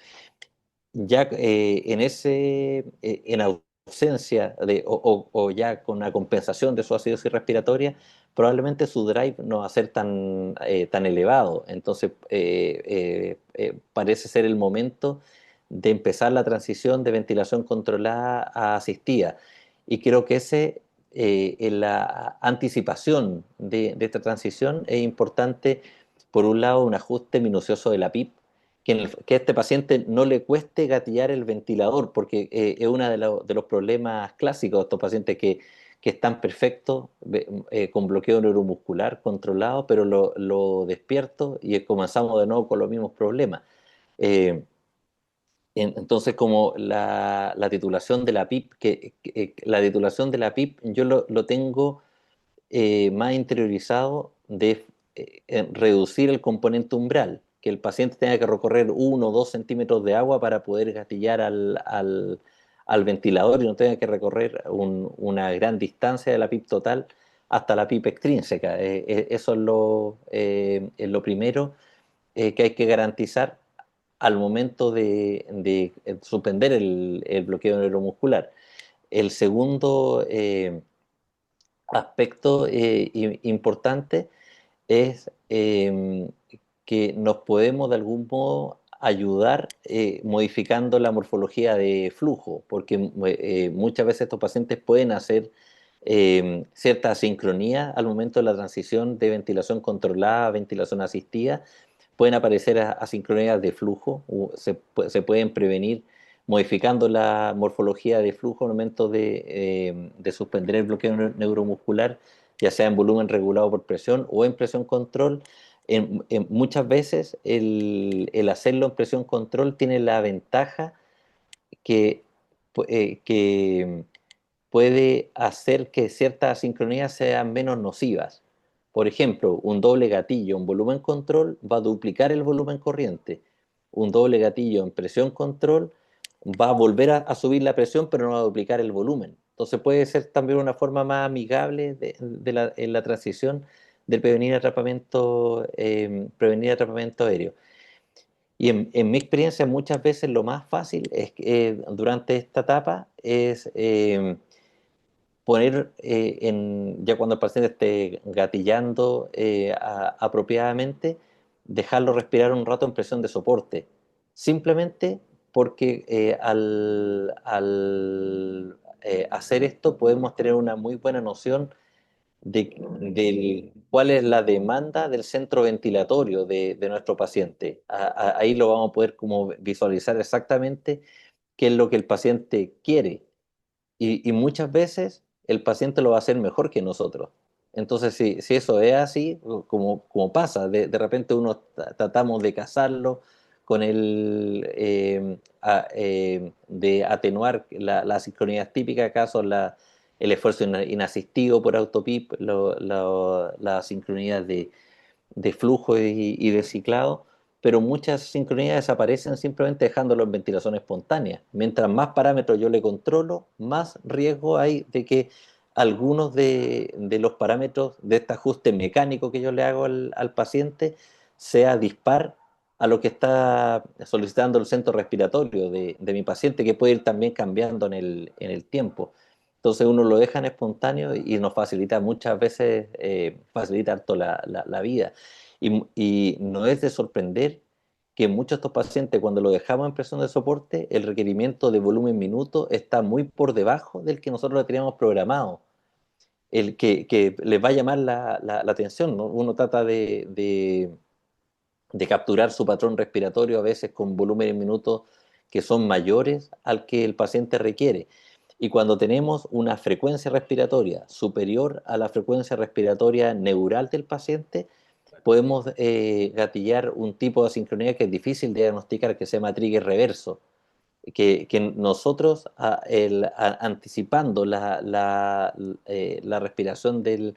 Speaker 3: Ya en ausencia o ya con una compensación de su acidosis respiratoria, probablemente su drive no va a ser tan elevado. Entonces, parece ser el momento de empezar la transición de ventilación controlada a asistida. Y creo que en la anticipación de esta transición es importante, por un lado, un ajuste minucioso de la PIP, que a este paciente no le cueste gatillar el ventilador, porque es uno de los problemas clásicos de estos pacientes que están perfectos, con bloqueo neuromuscular controlado, pero lo despierto y comenzamos de nuevo con los mismos problemas. Eh, entonces, como la titulación de la PIP, la titulación de la PIP yo lo tengo más interiorizado de reducir el componente umbral, que el paciente tenga que recorrer 1 o 2 centímetros de agua para poder gatillar al ventilador, y no tenga que recorrer una gran distancia de la PIP total hasta la PIP extrínseca. Eso es lo primero que hay que garantizar al momento de suspender el bloqueo neuromuscular. El segundo aspecto importante es que nos podemos de algún modo ayudar modificando la morfología de flujo, porque muchas veces estos pacientes pueden hacer cierta asincronía al momento de la transición de ventilación controlada a ventilación asistida. Pueden aparecer asincronías de flujo, se pueden prevenir modificando la morfología de flujo al momento de suspender el bloqueo neuromuscular, ya sea en volumen regulado por presión o en presión control. Muchas veces el hacerlo en presión control tiene la ventaja que, que puede hacer que ciertas asincronías sean menos nocivas. Por ejemplo, un doble gatillo en volumen control va a duplicar el volumen corriente. Un doble gatillo en presión control va a volver a subir la presión, pero no va a duplicar el volumen. Entonces puede ser también una forma más amigable en la transición del prevenir atrapamiento aéreo. Y en mi experiencia muchas veces lo más fácil es durante esta etapa es poner ya cuando el paciente esté gatillando apropiadamente, dejarlo respirar un rato en presión de soporte. Simplemente porque al hacer esto podemos tener una muy buena noción de cuál es la demanda del centro ventilatorio de nuestro paciente. Ahí lo vamos a poder como visualizar exactamente qué es lo que el paciente quiere y muchas veces el paciente lo va a hacer mejor que nosotros. Entonces, si eso es así, como pasa, de repente uno tratamos de casarlo con de atenuar la sincronía típica, acaso el esfuerzo inasistido por autopip, la sincronía de flujo y de ciclado, pero muchas sincronías desaparecen simplemente dejándolo en ventilación espontánea. Mientras más parámetros yo le controlo, más riesgo hay de que algunos de los parámetros de este ajuste mecánico que yo le hago al paciente sea dispar a lo que está solicitando el centro respiratorio de mi paciente, que puede ir también cambiando en el tiempo. Entonces uno lo deja en espontáneo y nos facilita muchas veces, facilita harto la vida. Y no es de sorprender que muchos de estos pacientes, cuando lo dejamos en presión de soporte, el requerimiento de volumen minuto está muy por debajo del que nosotros lo teníamos programado, el que les va a llamar la atención, ¿no? Uno trata de capturar su patrón respiratorio a veces con volúmenes minutos que son mayores al que el paciente requiere. Y cuando tenemos una frecuencia respiratoria superior a la frecuencia respiratoria neural del paciente, podemos gatillar un tipo de asincronía que es difícil de diagnosticar, que se llama trigger reverso, que nosotros anticipando la respiración del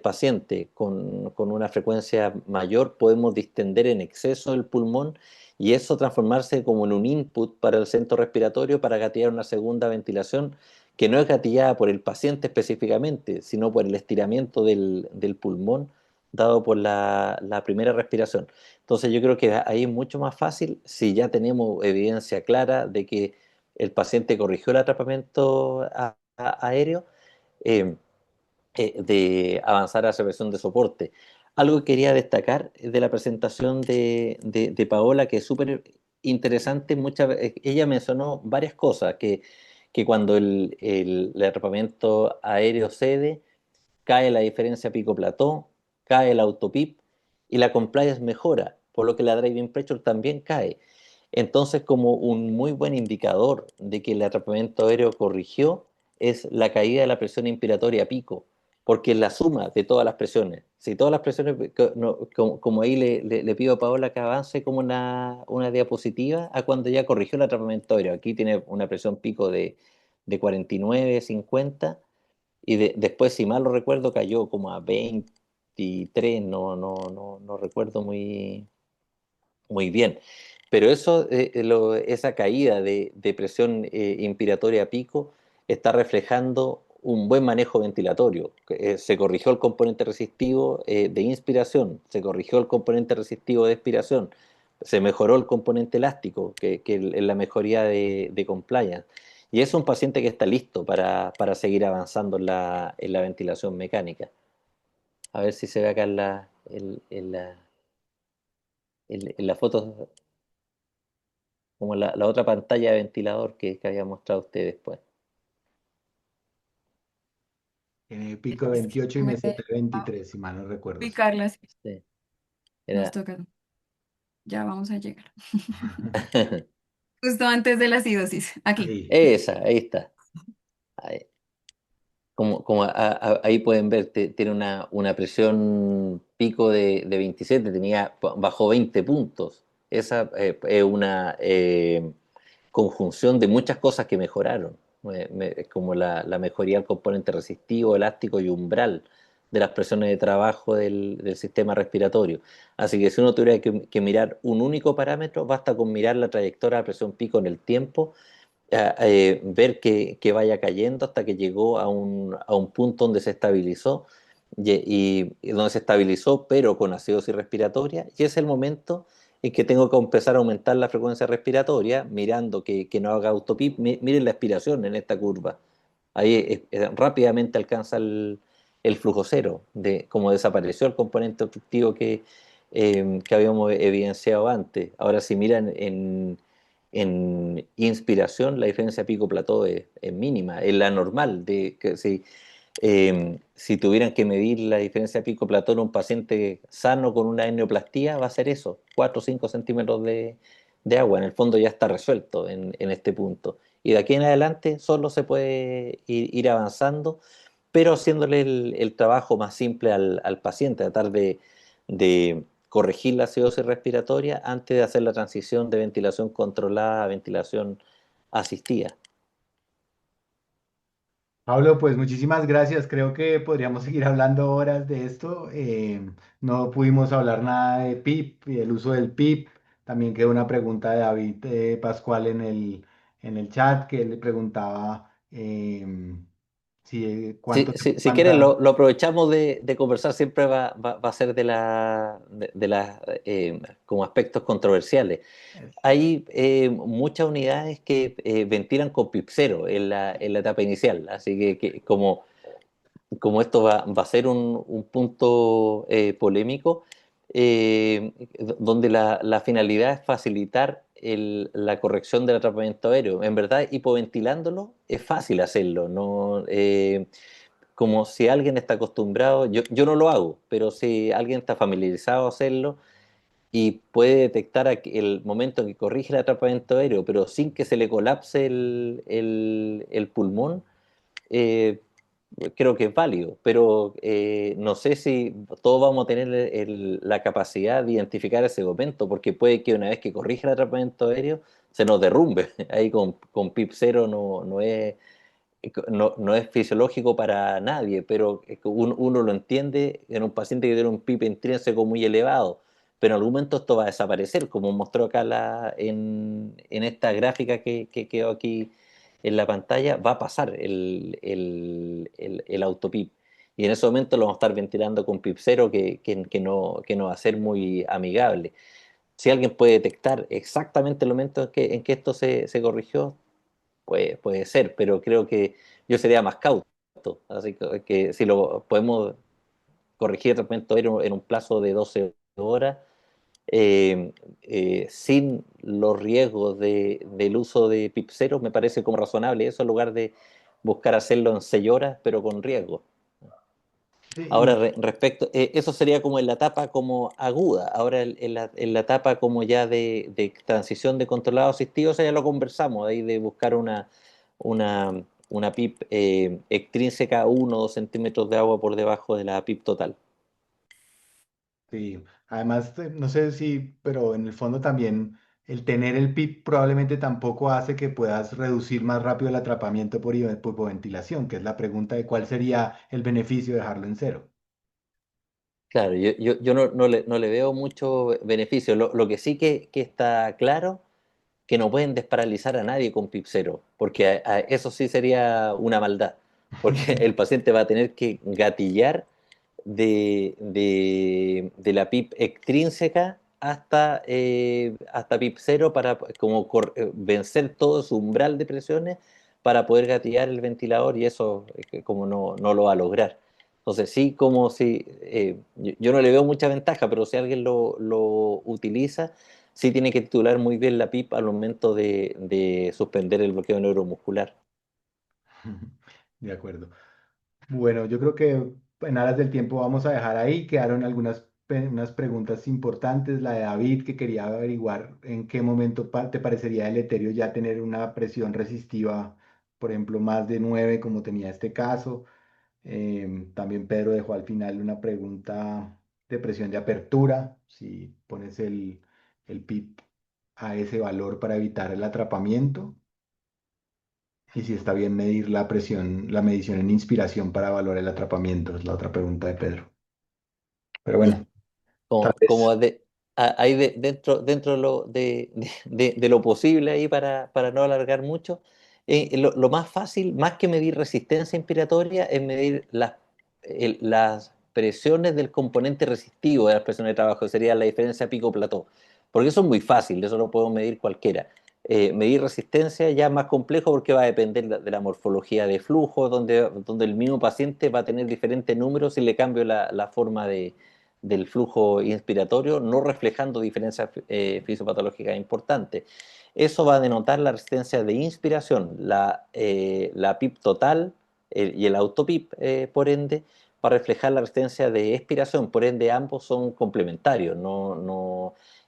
Speaker 3: paciente con una frecuencia mayor, podemos distender en exceso el pulmón y eso transformarse como en un input para el centro respiratorio para gatillar una segunda ventilación que no es gatillada por el paciente específicamente, sino por el estiramiento del pulmón dado por la primera respiración. Entonces yo creo que ahí es mucho más fácil si ya tenemos evidencia clara de que el paciente corrigió el atrapamiento aéreo, eh, de avanzar a la presión de soporte. Algo que quería destacar de la presentación de Paola, que es súper interesante, ella mencionó varias cosas, que cuando el atrapamiento aéreo cede, cae la diferencia pico-plató, cae el autopip y la compliance mejora, por lo que la driving pressure también cae. Entonces, como un muy buen indicador de que el atrapamiento aéreo corrigió es la caída de la presión inspiratoria pico, porque es la suma de todas las presiones. Si todas las presiones, como ahí le pido a Paola que avance como una diapositiva a cuando ya corrigió el atrapamiento aéreo. Aquí tiene una presión pico de 49, 50 y después, si mal lo recuerdo, cayó como a 23, no recuerdo muy bien. Pero eso, esa caída de presión inspiratoria a pico está reflejando un buen manejo ventilatorio. Se corrigió el componente resistivo de inspiración, se corrigió el componente resistivo de expiración, se mejoró el componente elástico, que es la mejoría de compliance. Y es un paciente que está listo para seguir avanzando en la ventilación mecánica. A ver si se ve acá en la foto, como la otra pantalla de ventilador que había mostrado usted después.
Speaker 1: Pico 28 y
Speaker 2: Me
Speaker 1: meseta 23, si mal no recuerdo.
Speaker 2: ubicarlas,
Speaker 3: Sí,
Speaker 2: nos
Speaker 3: era.
Speaker 2: toca. Ya vamos a llegar. Justo antes de la acidosis. Aquí.
Speaker 1: Ahí.
Speaker 3: Esa, ahí está. Ahí. Ahí pueden ver, tiene una presión pico de 27, bajó 20 puntos. Esa es una conjunción de muchas cosas que mejoraron, como la mejoría del componente resistivo, elástico y umbral de las presiones de trabajo del sistema respiratorio. Así que si uno tuviera que mirar un único parámetro, basta con mirar la trayectoria de presión pico en el tiempo ver que vaya cayendo hasta que llegó a un punto donde se estabilizó y donde se estabilizó, pero con acidosis respiratoria, y es el momento en que tengo que empezar a aumentar la frecuencia respiratoria, mirando que no haga autopip. Miren la expiración en esta curva. Ahí rápidamente alcanza el flujo cero, de como desapareció el componente obstructivo que habíamos evidenciado antes. Ahora, si miran en inspiración, la diferencia pico-plató es mínima, es la normal. Si tuvieran que medir la diferencia pico-plató en un paciente sano con una hernioplastia, va a ser eso, 4 o 5 centímetros de agua. En el fondo ya está resuelto en este punto. Y de aquí en adelante solo se puede ir avanzando, pero haciéndole el trabajo más simple al paciente, tratar de corregir la acidosis respiratoria antes de hacer la transición de ventilación controlada a ventilación asistida.
Speaker 1: Pablo, pues muchísimas gracias. Creo que podríamos seguir hablando horas de esto. No pudimos hablar nada de PIP y el uso del PIP. También quedó una pregunta de David Pascual en el chat que le preguntaba si
Speaker 3: Si quieren,
Speaker 1: cuánta.
Speaker 3: lo aprovechamos de conversar, siempre va a ser de las como aspectos controversiales. Hay muchas unidades que ventilan con PIP 0 en la etapa inicial, así que como esto va a ser un punto polémico, donde la finalidad es facilitar la corrección del atrapamiento aéreo. En verdad, hipoventilándolo es fácil hacerlo, ¿no? Como si alguien está acostumbrado, yo no lo hago, pero si alguien está familiarizado a hacerlo y puede detectar el momento en que corrige el atrapamiento aéreo, pero sin que se le colapse el pulmón, eh, creo que es válido, pero no sé si todos vamos a tener la capacidad de identificar ese momento, porque puede que una vez que corrija el atrapamiento aéreo se nos derrumbe. Ahí con PIP 0 no es fisiológico para nadie, pero uno lo entiende en un paciente que tiene un PIB intrínseco muy elevado, pero en algún momento esto va a desaparecer, como mostró acá en esta gráfica que quedó aquí en la pantalla, va a pasar el autopip. Y en ese momento lo vamos a estar ventilando con PIP 0 que no va a ser muy amigable. Si alguien puede detectar exactamente el momento en que esto se corrigió, puede ser, pero creo que yo sería más cauto. Así que si lo podemos corregir el tratamiento aéreo en un plazo de 12 horas, eh, sin los riesgos del uso de PIP 0, me parece como razonable eso en lugar de buscar hacerlo en 6 horas, pero con riesgo. Ahora,
Speaker 1: Sí,
Speaker 3: respecto, eso sería como en la etapa como aguda. Ahora, en la etapa como ya de transición de controlado asistido, eso ya lo conversamos, ahí de buscar una PIP extrínseca 1 o 2 centímetros de agua por debajo de la PIP total.
Speaker 1: sí, además, no sé si, pero en el fondo también el tener el PIP probablemente tampoco hace que puedas reducir más rápido el atrapamiento por hipoventilación, que es la pregunta de cuál sería el beneficio de dejarlo en cero.
Speaker 3: Claro, yo no le veo mucho beneficio. Lo que sí que está claro, que no pueden desparalizar a nadie con PIP 0, porque eso sí sería una maldad, porque el paciente va a tener que gatillar de la PIP extrínseca hasta PIP 0 para como vencer todo su umbral de presiones para poder gatillar el ventilador, y eso como no lo va a lograr. Entonces sí, como si yo no le veo mucha ventaja, pero si alguien lo utiliza, sí tiene que titular muy bien la PIP al momento de suspender el bloqueo neuromuscular.
Speaker 1: De acuerdo. Bueno, yo creo que en aras del tiempo vamos a dejar ahí. Quedaron unas preguntas importantes. La de David, que quería averiguar en qué momento te parecería deleterio ya tener una presión resistiva, por ejemplo, más de 9 como tenía este caso. También Pedro dejó al final una pregunta de presión de apertura, si pones el PIP a ese valor para evitar el atrapamiento y si está bien medir la presión, la medición en inspiración para evaluar el atrapamiento, es la otra pregunta de Pedro. Pero bueno, tal
Speaker 3: Como,
Speaker 1: vez.
Speaker 3: como de, dentro de lo posible ahí para no alargar mucho, lo más fácil, más que medir resistencia inspiratoria, es medir las presiones del componente resistivo de las presiones de trabajo, sería la diferencia pico-plató, porque eso es muy fácil, eso lo podemos medir cualquiera. Medir resistencia ya es más complejo porque va a depender de la morfología de flujo, donde el mismo paciente va a tener diferentes números si le cambio la forma del flujo inspiratorio, no reflejando diferencias fisiopatológicas importantes. Eso va a denotar la resistencia de inspiración, la PIP total y el autopip, por ende, va a reflejar la resistencia de expiración, por ende ambos son complementarios.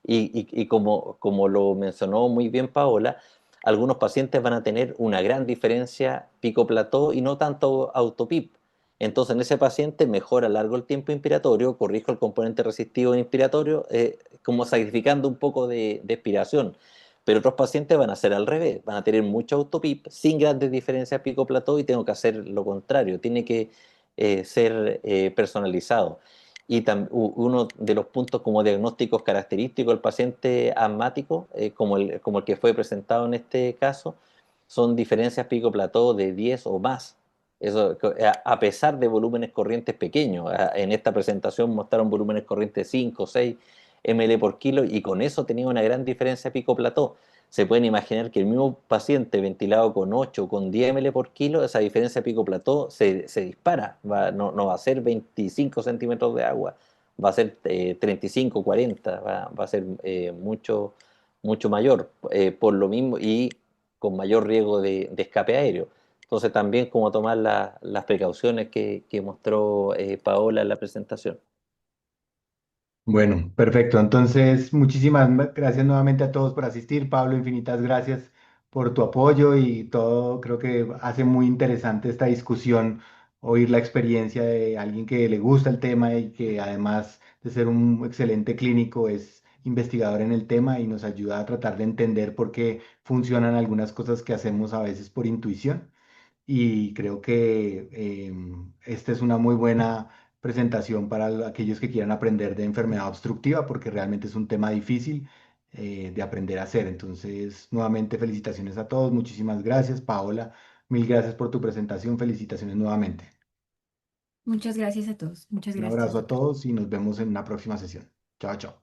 Speaker 3: Y como lo mencionó muy bien Paola, algunos pacientes van a tener una gran diferencia pico-plató y no tanto autopip. Entonces, en ese paciente mejora largo el tiempo inspiratorio, corrijo el componente resistivo inspiratorio, como sacrificando un poco de expiración. Pero otros pacientes van a ser al revés, van a tener mucho autopip sin grandes diferencias pico-plató y tengo que hacer lo contrario, tiene que ser personalizado. Y uno de los puntos como diagnósticos característicos del paciente asmático, como el que fue presentado en este caso, son diferencias pico-plató de 10 o más. Eso, a pesar de volúmenes corrientes pequeños, en esta presentación mostraron volúmenes corrientes 5 o 6 ml por kilo y con eso tenía una gran diferencia pico-plató. Se pueden imaginar que el mismo paciente ventilado con 8 o con 10 ml por kilo, esa diferencia pico-plató se dispara, no va a ser 25 centímetros de agua, va a ser 35, 40, va a ser mucho, mucho mayor, por lo mismo y con mayor riesgo de escape aéreo. Entonces también como tomar las precauciones que mostró Paola en la presentación.
Speaker 1: Bueno, perfecto. Entonces, muchísimas gracias nuevamente a todos por asistir. Pablo, infinitas gracias por tu apoyo y todo. Creo que hace muy interesante esta discusión, oír la experiencia de alguien que le gusta el tema y que además de ser un excelente clínico es investigador en el tema y nos ayuda a tratar de entender por qué funcionan algunas cosas que hacemos a veces por intuición y creo que esta es una muy buena presentación para aquellos que quieran aprender de enfermedad obstructiva porque realmente es un tema difícil de aprender a hacer. Entonces, nuevamente felicitaciones a todos, muchísimas gracias, Paola, mil gracias por tu presentación, felicitaciones nuevamente.
Speaker 2: Muchas gracias a todos. Muchas
Speaker 1: Un
Speaker 2: gracias,
Speaker 1: abrazo a
Speaker 2: doctor.
Speaker 1: todos y nos vemos en una próxima sesión. Chao, chao.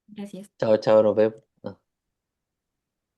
Speaker 2: Gracias.
Speaker 3: Chao, chao, nos vemos.